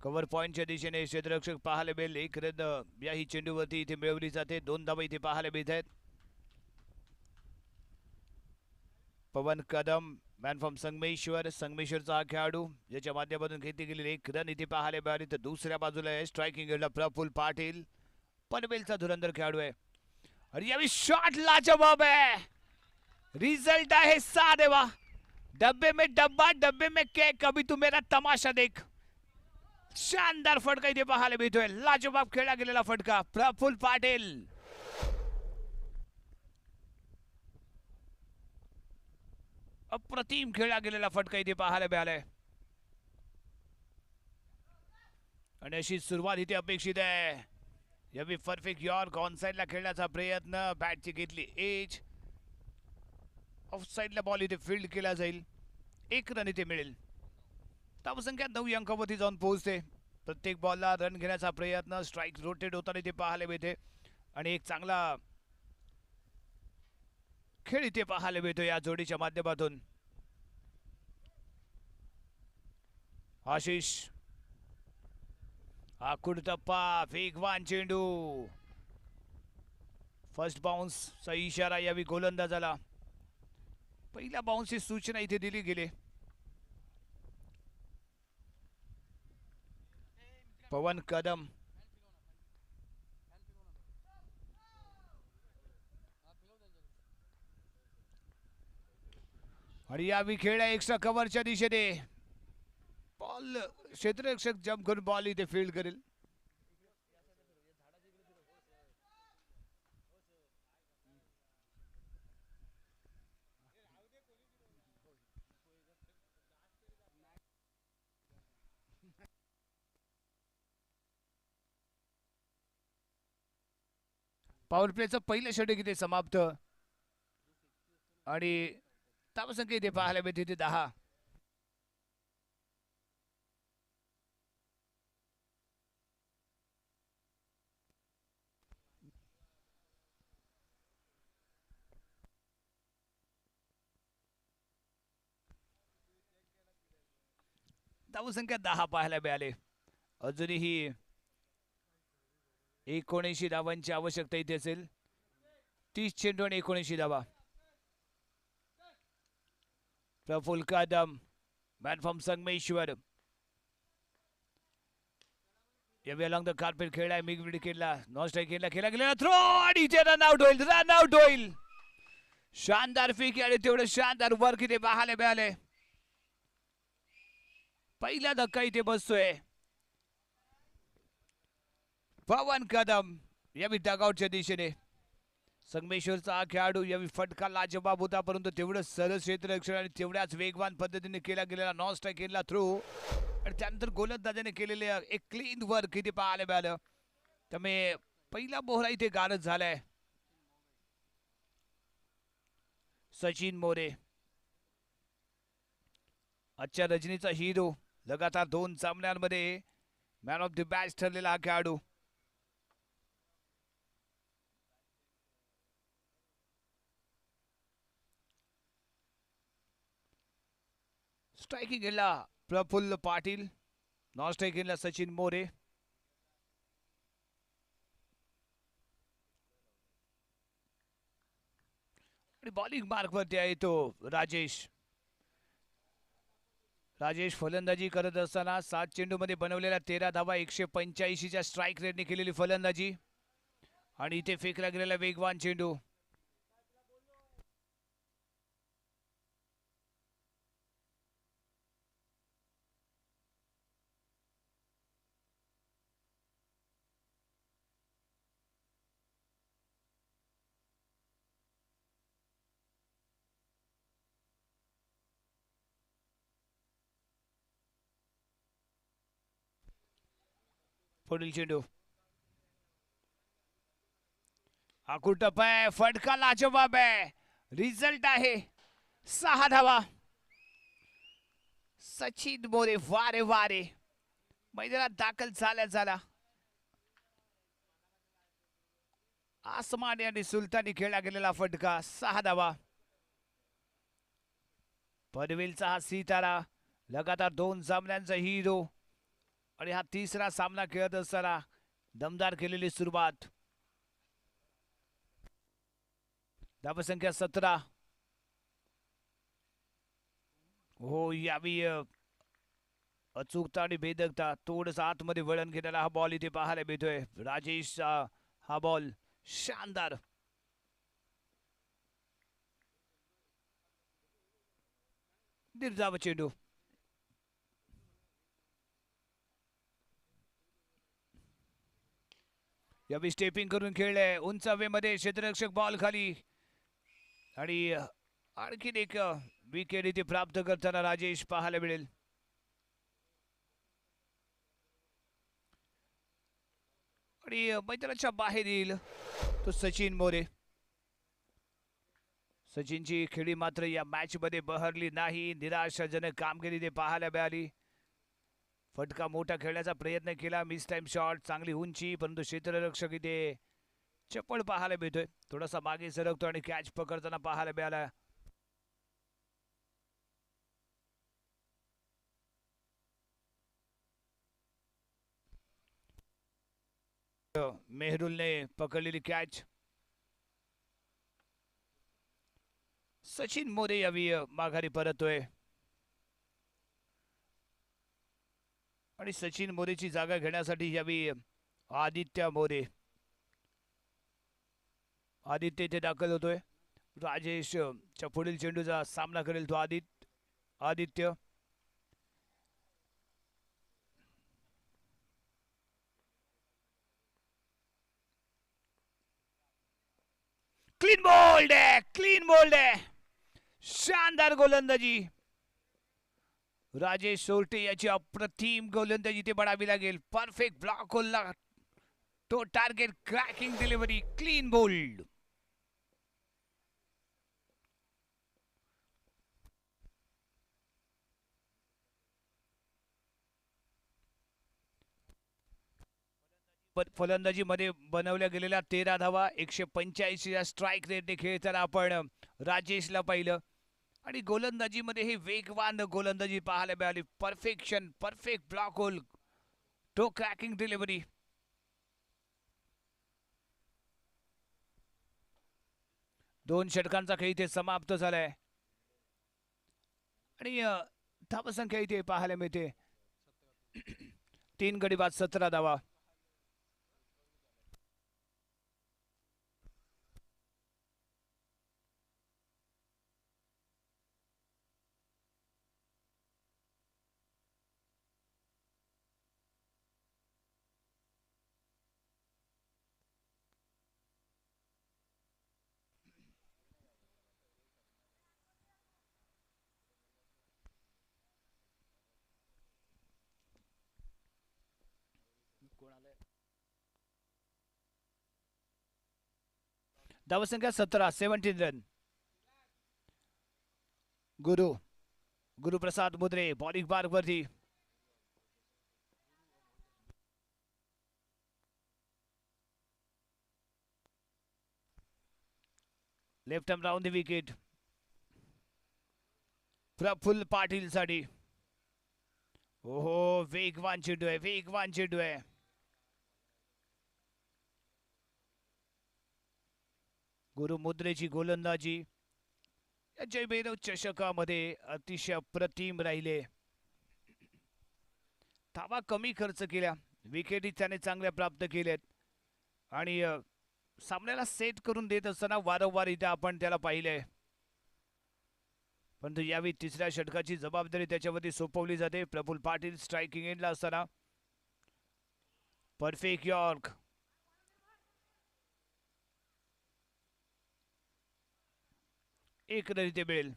कव्हर पॉइंटच्या दिशेने क्षेत्ररक्षक पाहायला मिळेल. एक रन याही चेंडूवरती इथे मिळवली जाते. 2 धावा इथे पाहायला मिळत आहेत. पवन कदम मॅन फ्रॉम संगमेश्वरचा हा खेळाडू ज्याच्या माध्यमातून घेतली गेलेली 1 रन इथे पाहायला मिळाली. तर दुसऱ्या बाजूला आहे स्ट्रायकिंग एंडला प्रफुल्ल पाटील, पनवेलचा धुरंधर खेळाडू आहे. आणि यावेळी शॉट लाजवाब आहे. रिझल्ट आहे 6 देवा. डब्बे में डब्बा, डब्बे में केक, अभी तू मेरा तमाशा देख. शानदार फटका इथे पाहायला मिळतोय. लाजवाब खेळला गेलेला फटका प्रफुल्ल पाटील. अप्रतिम खेळला गेलेला फटका इथे पाहायला मिळालाय. आणि अशी सुरुवात इथे अपेक्षित आहे. यावेळी परफेक्ट यॉर्क ऑन साइडला खेळण्याचा प्रयत्न, बॅटची घेतली एज, ऑफ साइडला बॉल इथे फील्ड केला जाईल. 1 रन इथे मिळेल. धावसंख्या 9 अंकावरती जाऊन पोहोचते. प्रत्येक बॉलला रन घेण्याचा प्रयत्न, स्ट्राईक रोटेट होताना इथे पाहायला मिळते आणि एक चांगला खेळ इथे पाहायला मिळतो या जोडीच्या माध्यमातून. आशिष आकुड टप्पा, वेगवान चेंडू, फर्स्ट बाउन्सचा इशारा यावी गोलंदाजाला. पहिल्या बाउन्सची सूचना इथे दिली गेली. पवन कदम आणि यावेळी खेळ एक्स्ट्रा कव्हरच्या दिशेने. बॉल क्षेत्ररक्षक जम्प करून बॉल इथे फील्ड करेल. पॉवर प्लेचं पहिलं षटक इथे समाप्त आणि धावसंख्या इथे पाहायला मिळते इथे 10. धावसंख्या 10 पाहायला मिळाले. अजूनही 79 धावांची आवश्यकता इथे असेल. 30 चेंडू आणि 79 धावा. प्रफुल्ल कदम मॅन फ्रॉम संगमेश्वर यावे अलॉंग द कार्पेट खेळलाय. मिग विकेटला नॉन स्ट्राईक खेळला गेला थ्रो आणि इथे रन आउट होईल. शानदार फेकी आणि तेवढं शानदार वर्क इथे पाहायला मिळाले. पहिला धक्का इथे बसतोय. पवन कदम यावी डगआउटच्या दिशेने. संगमेश्वरचा हा खेळाडू यावी फटका लाजवाब होता, परंतु तेवढं सरळ क्षेत्ररक्षण आणि तेवढ्याच वेगवान पद्धतीने केला गेलेला नॉन स्ट्राईक केला थ्रू आणि त्यानंतर गोलंदाजाने केलेले एक क्लीन वर्क इथे पाहायला मिळालं. त्यामुळे पहिला बोहरा इथे गारद झालाय. सचिन मोरे आजच्या रजनीचा हिरो, लगातार 2 सामन्यांमध्ये मॅन ऑफ द मॅच ठरलेला हा खेळाडू. स्ट्रायकिंग एंडला प्रफुल्ल पाटील, नॉन स्ट्रायकिंग एंडला सचिन मोरे. आणि बॉलिंग मार्क वरती आहे तो राजेश फलंदाजी करत असताना 7 चेंडूमध्ये बनवलेल्या 13 धावा, 185च्या स्ट्राईक रेटने केलेली फलंदाजी आणि इथे फेकला गेलेला वेगवान चेंडू. पुढील चेंडू आकुटप आहे, फटका लाजवाब आहे, रिझल्ट आहे 6 धावा. सचिन मोरे वारे वारे मैदानात दाखल झाला. आसमानी आणि सुलतानी खेळला गेलेला फटका 6 धावा. पनवेलचा हा सितारा लगातार 2 सामन्यांचा हिरो आणि हा तिसरा सामना खेळत असताना दमदार केलेली सुरुवात. धावसंख्या 17. हो यावी अचूकता आणि भेदकता, थोडंसं आतमध्ये वळण घेण्याला हा बॉल इथे पाहायला मिळतोय. राजेश हा बॉल शानदार. निर्धाव चेंडू यावी स्टेपिंग करून खेळले उंच हवेमध्ये, क्षेत्ररक्षक बॉल खाली आणि आणखीन एक विकेट इथे प्राप्त करताना राजेश पाहायला मिळेल. आणि मैदानाच्या बाहेर येईल तो सचिन मोरे. सचिनची खेळी मात्र या मॅच मध्ये बहरली नाही. निराशाजनक कामगिरी ते पाहायला मिळाली. फटका मोठा खेळण्याचा प्रयत्न केला, मिस टाइम शॉट, चांगली उंची, परंतु क्षेत्ररक्षक इथे चपळ पाहायला मिळतोय. थोडासा मागे सरकतो आणि कॅच पकडताना पाहायला मिळाला. मेहरुलने पकडलेली कॅच. सचिन मोरे यावी माघारी परतोय आणि सचिन मोरेची जागा घेण्यासाठी यावी आदित्य मोरे. आदित्य इथे दाखल होतोय. राजेशच्या पुढील चेंडूचा सामना करेल तो आदित्य. क्लीन बोल्ड आहे, शानदार गोलंदाजी. राजेश सोरटे याची अप्रतिम गोलंदाजी ते बढावी लागेल. परफेक्ट ब्लॉक होल्ला तो target, cracking delivery, clean bowled. फलंदाजी मध्ये बनवल्या गेलेल्या 13 धावा, 185 या स्ट्राईक रेटने खेळताना आपण राजेशला पाहिलं. आणि गोलंदाजी मध्ये हे वेगवान गोलंदाजी पाहायला मिळाली. परफेक्शन, परफेक्ट ब्लॉक होल, टो क्रॅकिंग डिलिव्हरी. दोन षटकांचा खेळ इथे समाप्त झालाय आणि धावसंख्या इथे पाहायला मिळते 3 गडी बाद 17 धावा. धावसंख्या 17 रन. गुरुप्रसाद मुद्रे बॉलिंग मार्ग वरती. Left arm round the wicket Praful Patil साठी. ओहो, वेगवान चेंडू आहे. गुरु मुद्रेची गोलंदाजी या जयभैरव चषकामध्ये अतिशय अप्रतिम राहिले. धावा कमी खर्च केल्या, विकेटी त्याने चांगल्या प्राप्त केल्यात आणि सामन्याला सेट करून देत असताना वारंवार इथे आपण त्याला पाहिलंय. परंतु यावेळी तिसऱ्या षटकाची जबाबदारी त्याच्यावरती सोपवली जाते. प्रफुल्ल पाटील स्ट्रायकिंग एंडला असताना परफेक्ट यॉर्क. एक रन इथे मिळेल.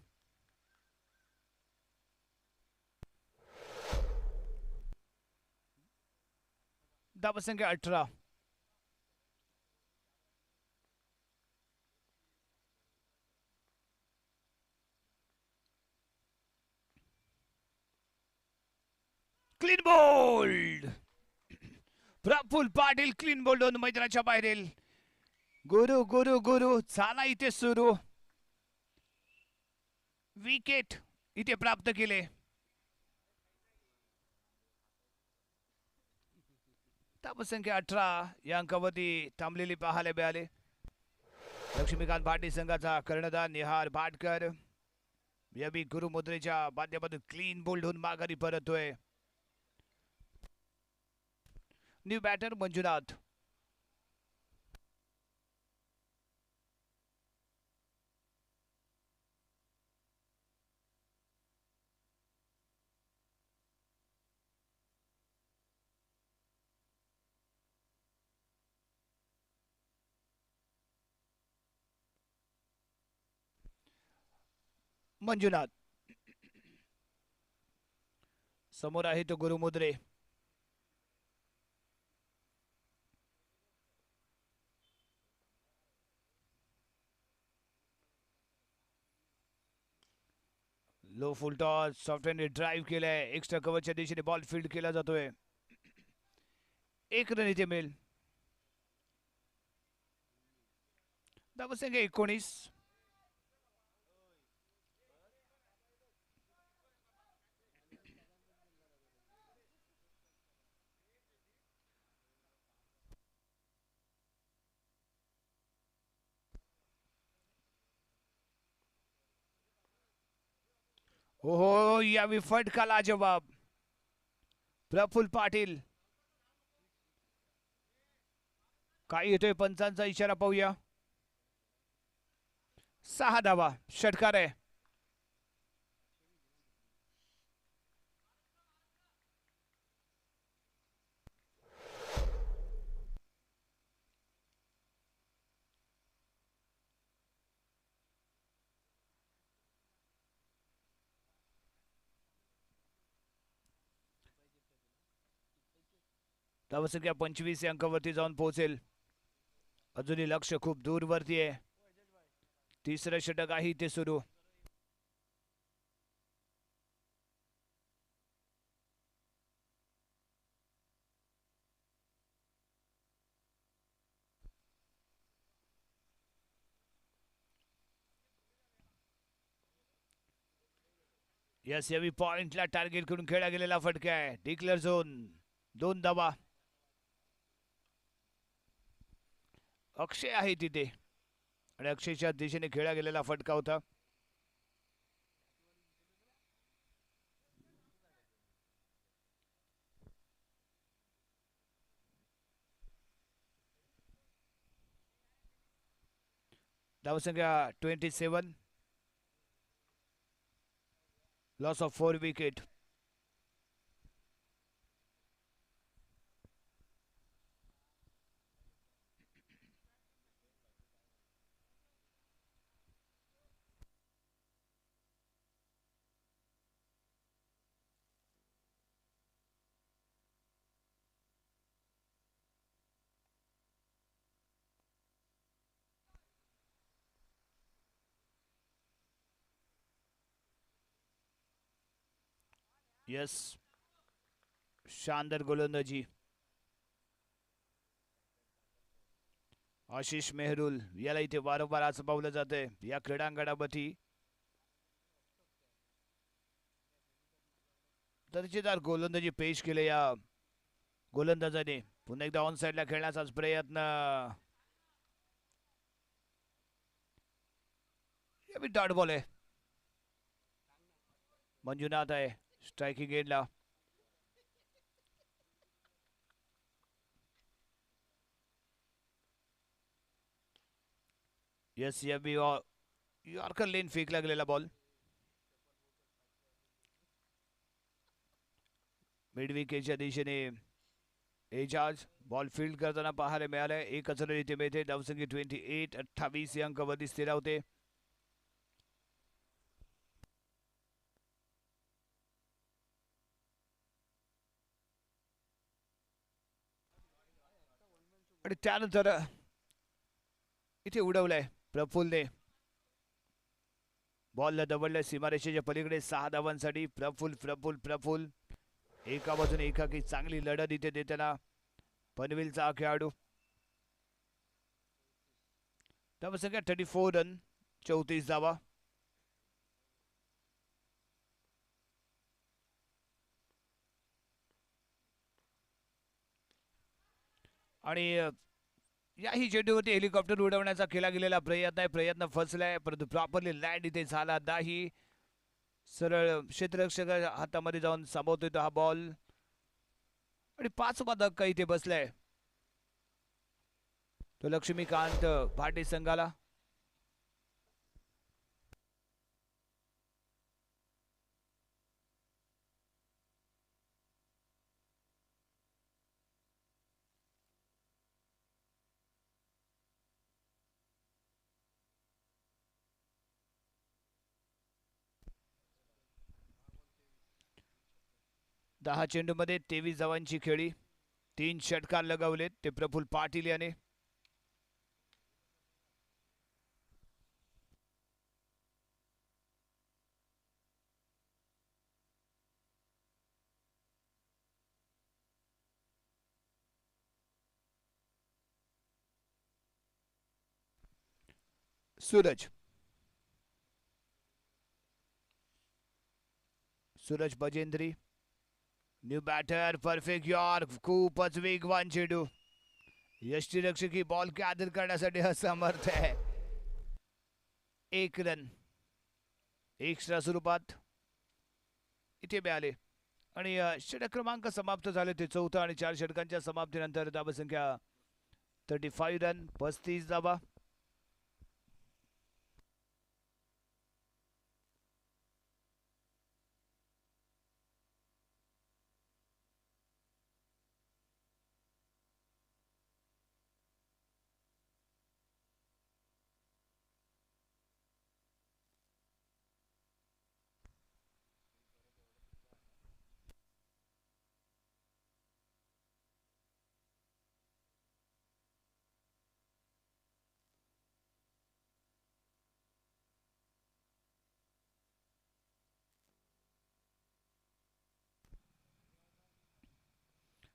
धावसंख्या 18. Clean bowled. Praful Patil clean bowled होऊन मैदानाच्या बाहेर येईल. गुरु गुरु गुरु झाला इथे सुरू. विकेट इथे प्राप्त केले. धावसंख्या 18 या अंकावरती थांबलेली पाहायला मिळाले. लक्ष्मीकांत भाटी संघाचा कर्णधार निहार भाटकर याबी गुरुमुद्रेच्या माध्यमातून क्लीन बोल्ड होऊन माघारी परततोय. New batter Manjunath. मंजुनाथ समोर आहे तो गुरुमुद्रे. लो फुल टॉस सॉफ्टवेअरने ड्राईव्ह केलाय. एक्स्ट्रा कव्हरच्या दिशेने बॉल फील्ड केला जातोय. 1 रन इथे मिळेल. धावसंख्या 19. हो यावेळी फटका लाजवाब. प्रफुल्ल पाटील. काय येतोय पंचांचा इशारा पाहूया. 6 धावा षटकार आहे. धावसंख्या 25 या अंकावरती जाऊन पोहोचेल. अजूनही लक्ष खूप दूरवरती आहे. तिसरं षटक आहे इथे सुरू. यस यावी पॉइंटला टार्गेट करून खेळला गेलेला फटका आहे. डिक्लेअर झोन 2 धावा. अक्षय आहे तिथे आणि अक्षयच्या दिशेने खेळला गेलेला फटका होता. धावसंख्या 27. Loss of 4 wicket. यस शानदार गोलंदाजी. आशिष मेहरुल याला इथे वारंवार असं पावलं जातंय या क्रीडांगणामध्ये. दर्जेदार गोलंदाजी पेश केले या गोलंदाजाने. पुन्हा एकदा ऑन साइडला खेळण्याचाच प्रयत्न. डॉट बॉल आहे. मंजुनाथ आहे स्ट्राइकिंग एंडला. यस यावी यॉर्कर लेन फेकला गेलेला बॉल. मिड विकेटच्या दिशेने एजाज बॉल फील्ड करताना पाहायला मिळाले. 1 रन इथे मिळते. धावसंख्या 28 या अंकावरती स्थिर होते. आणि त्यानंतर इथे उडवलंय प्रफुल्लने. बॉलला दबडलं सीमारेषेच्या पलीकडे. 6 धावांसाठी प्रफुल्ल प्रफुल्ल प्रफुल्ल. एका बाजूने एकाकी चांगली लढत इथे देताना पनवेलचा हा खेळाडू. धावसंख्या 34 रन, 34 धावा. आणि याही चेंडूवरती हेलिकॉप्टर उडवण्याचा केला गेलेला प्रयत्न आहे. प्रयत्न फसलाय परंतु प्रॉपरली लँड इथे झाला नाही. सरळ क्षेत्ररक्षक हातामध्ये जाऊन सांभाळतोय तो हा बॉल. आणि 5वा धक्का इथे बसलाय तो लक्ष्मीकांत भाटे संघाला. दहा चेंडूमध्ये 23 धावांची खेळी. 3 षटकार लगावलेत ते प्रफुल्ल पाटील याने. Suraj Suraj Bajendri new batter. Perfect yorker. खूपच वेगवान चेंडू. यष्टीरक्षक ही बॉल कॅदर करण्यासाठी असमर्थ आहे. 1 रन एक्स्ट्रा स्वरूपात इथे मिळाले. आणि षटक क्रमांक समाप्त झाले ते 4था आणि 4 षटकांच्या समाप्तीनंतर धावसंख्या 35 रन, 35 धावा.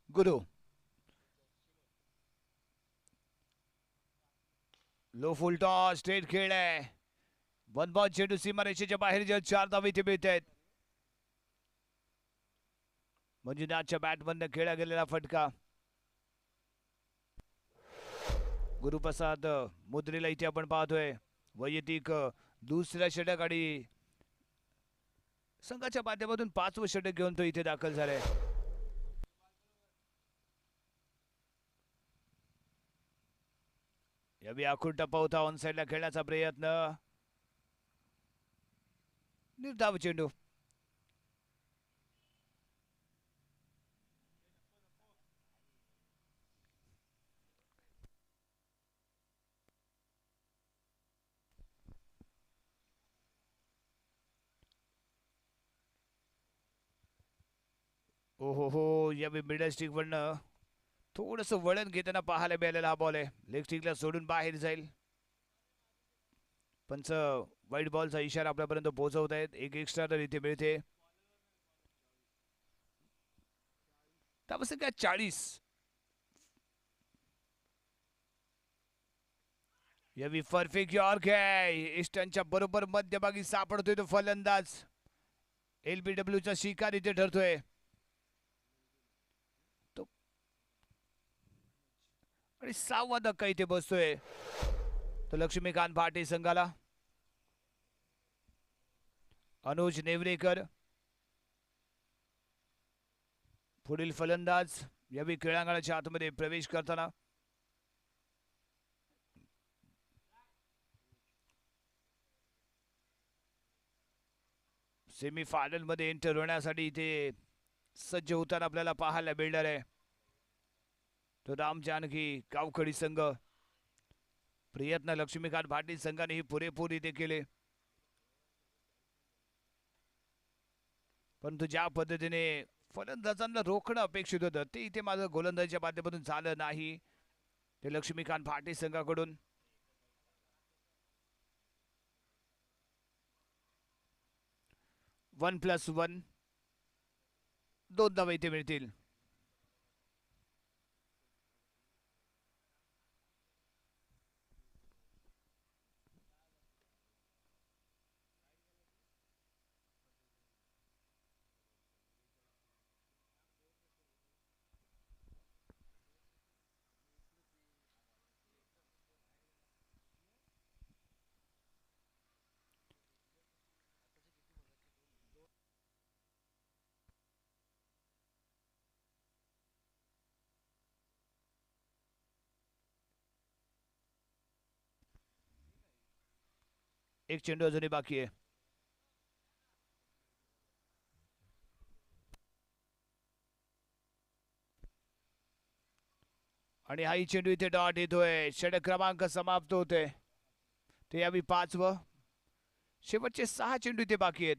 गुरु लो फुल टॉस. स्ट्रेट खेळ आहे. 1 बॉल चेंडू सीमारेषेच्या बाहेर जे 4 धावा इथे मिळत आहेत. मंजुनाथच्या बॅटमधनं खेळला गेलेला फटका. गुरुप्रसाद मुद्रेला इथे आपण पाहतोय. वैयक्तिक दुसऱ्या षटक आणि संघाच्या माध्यमातून 5वं षटक घेऊन तो इथे दाखल झालाय. यावेळी आखूड टप्पा होता. ऑन साइडला खेळण्याचा प्रयत्न. निर्धाव चेंडू. ओहो हो. यावेळी मिडल स्टिक वरनं थोडस वळण घेताना पाहायला मिळालेला हा बॉल आहे. लेग स्टिकला सोडून बाहेर जाईल. पंच वाईट बॉलचा इशारा आपल्यापर्यंत पोहोचवत आहेत. एक एक्स्ट्रा तर इथे मिळते. धावसंख्या 40. यावेळी परफेक्ट यॉर्क आहे. ईस्टर्नच्या बरोबर मध्यभागी सापडतोय तो फलंदाज. LBWचा शिकार इथे ठरतोय. आणि 6वा धक्का इथे बसतोय तो लक्ष्मीकांत भाटे संघाला. अनुज नेवरेकर पुढील फलंदाज. यावेळी खेळांगणाच्या आतमध्ये प्रवेश करताना सेमीफायनल मध्ये एंटर होण्यासाठी इथे सज्ज होताना आपल्याला पाहायला मिळणार आहे तो राम जानकी गावखडी संघ. प्रयत्न लक्ष्मीकांत भाटे संघाने ही पुरेपूर इथे केले. परंतु ज्या पद्धतीने फलंदाजांना रोखणं अपेक्षित होतं ते इथे माझं गोलंदाजीच्या माध्यमातून झालं नाही. ते लक्ष्मीकांत भाटे संघाकडून. वन प्लस वन 2 धावा इथे मिळतील. एक चेंडू अजूनही बाकी आहे. आणि हाही चेंडू इथे डॉट येतोय. षटक क्रमांक समाप्त होते. ते यावी 5व. शेवटचे 6 चेंडू इथे बाकी आहेत.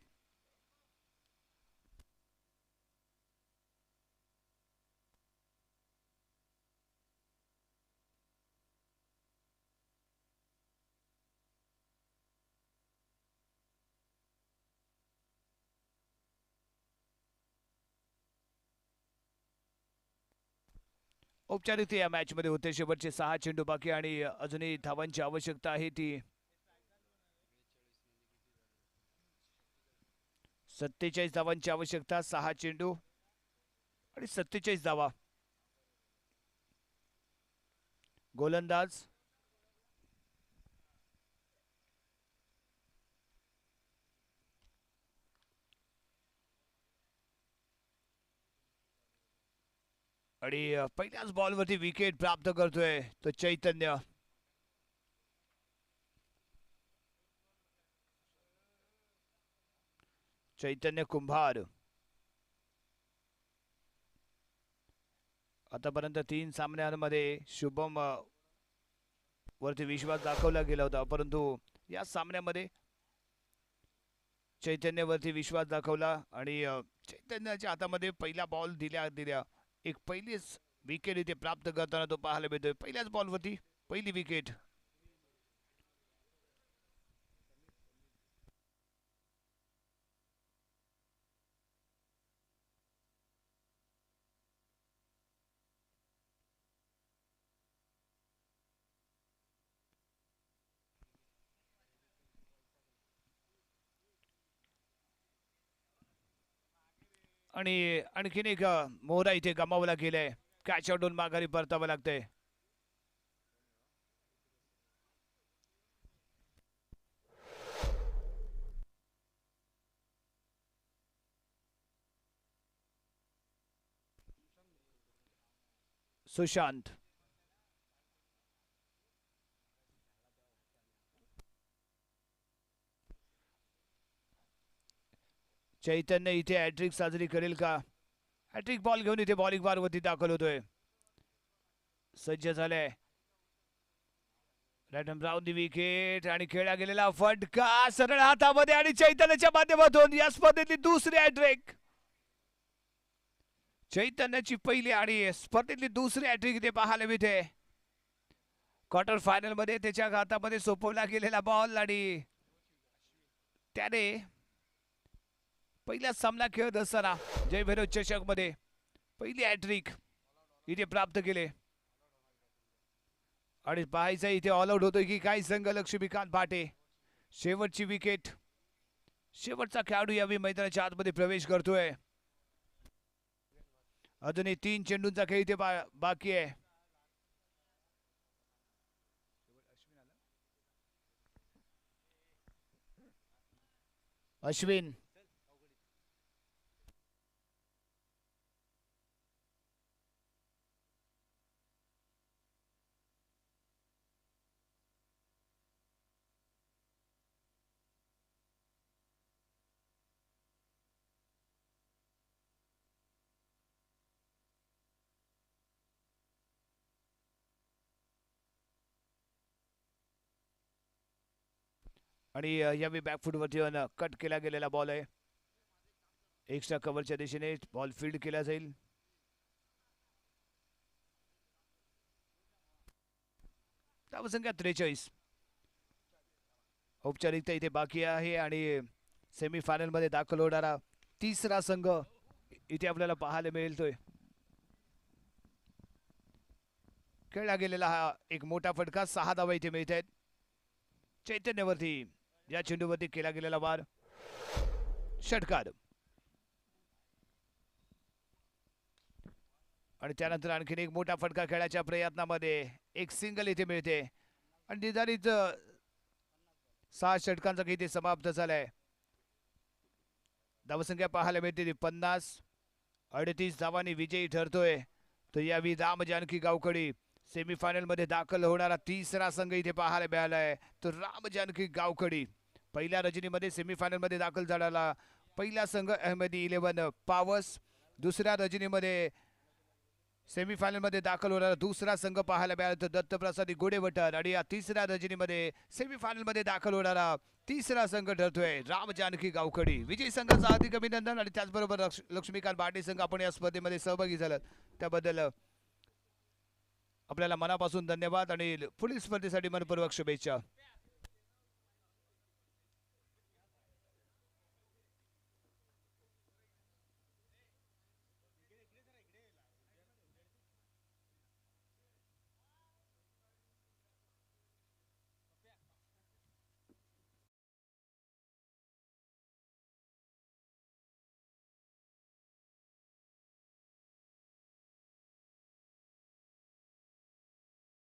औपचारिक या मॅच मध्ये होते. शेवटचे 6 चेंडू बाकी आणि अजूनही धावांची आवश्यकता आहे ती 47 धावांची आवश्यकता. 6 चेंडू आणि 47 धावा. गोलंदाज आणि पहिल्याच बॉलवरती विकेट प्राप्त करतोय तो चैतन्य. चैतन्य कुंभार आतापर्यंत 3 सामन्यांमध्ये शुभम वरती विश्वास दाखवला गेला होता, परंतु या सामन्यामध्ये चैतन्यवरती विश्वास दाखवला आणि चैतन्याच्या हातामध्ये पहिला बॉल दिल्या एक पहिलीच विकेट इथे प्राप्त करताना तो पाहायला मिळतोय. पहिल्याच बॉलवरती पहिली विकेट. आणि आणखीन एक मोहरा इथे गमावला गेलाय. कॅच आउट होऊन माघारी परतावं लागतंय. सुशांत चैतन्य इथे हॅट्रिक साजरी करेल का? हॅट्रिक बॉल घेऊन इथे बॉलिंग बारवरती दाखल होतोय. सज्ज झालाय. रॅटन ब्राउन दी विकेट आणि खेळला गेलेला फटका सरळ हातामध्ये आणि चैतन्याच्या माध्यमातून या स्पर्धेतली दुसरी हॅट्रिक. चैतन्याची पहिली आणि स्पर्धेतली दुसरी हॅट्रिक इथे पाहायला मिळते. क्वार्टर फायनल मध्ये त्याच्या हातामध्ये सोपवला गेलेला बॉल आणि त्याने पहिला सामना खेळत असताना जयभैरव चषक मध्ये पहिली हॅट्रिक इथे प्राप्त केले. आणि पाहायचं इथे ऑल आउट होतोय की काय संघ. लक्ष्मीकांत भाटे शेवटची विकेट. शेवटचा खेळाडू यावेळी मैदानाच्या आतमध्ये प्रवेश करतोय. अजूनही 3 चेंडूंचा खेळ इथे बाकी आहे. अश्विन आणि यावेळी बॅकफूटवरती कट केला गेलेला बॉल आहे. एक्स्ट्रा कव्हरच्या दिशेने बॉल फील्ड केला जाईल. धावसंख्या 43. औपचारिकता इथे बाकी आहे आणि सेमीफायनल मध्ये दाखल होणारा तिसरा संघ इथे आपल्याला पाहायला मिळतोय. खेळला गेलेला हा एक मोठा फटका, 6 धावा इथे मिळत आहेत. चैतन्यवरती या चेंडूवरती केला गेलेला वार, षटकार. आणि त्यानंतर आणखीन एक मोठा फटका खेळाच्या प्रयत्नामध्ये एक सिंगल इथे मिळते आणि निर्धारित 6 षटकांचा इथे समाप्त झालाय. धावसंख्या पाहायला मिळते 50. 38 धावांनी विजयी ठरतोय. तर यावेळी राम जानकी गावकडी सेमीफायनल मध्ये दाखल होणारा तिसरा संघ इथे पाहायला मिळालाय. तर राम जानकी गावकडी पहिल्या रजनीमध्ये सेमीफायनल मध्ये दाखल झालेला पहिला संघ अहमदी 11 पावस. दुसऱ्या रजनीमध्ये सेमीफायनल मध्ये दाखल होणारा दुसरा संघ पाहायला मिळाला तर दत्तप्रसादी गोडेवटर. आणि या तिसऱ्या रजनीमध्ये सेमीफायनल मध्ये दाखल होणारा तिसरा संघ ठरतोय राम जानकी गावकडी. विजयी संघाचं हार्दिक अभिनंदन आणि त्याचबरोबर लक्ष्मीकांत भाटे संघ आपण या स्पर्धेमध्ये सहभागी झालात त्याबद्दल आपल्याला मनापासून धन्यवाद आणि पुढील स्पर्धेसाठी मनपूर्वक शुभेच्छा.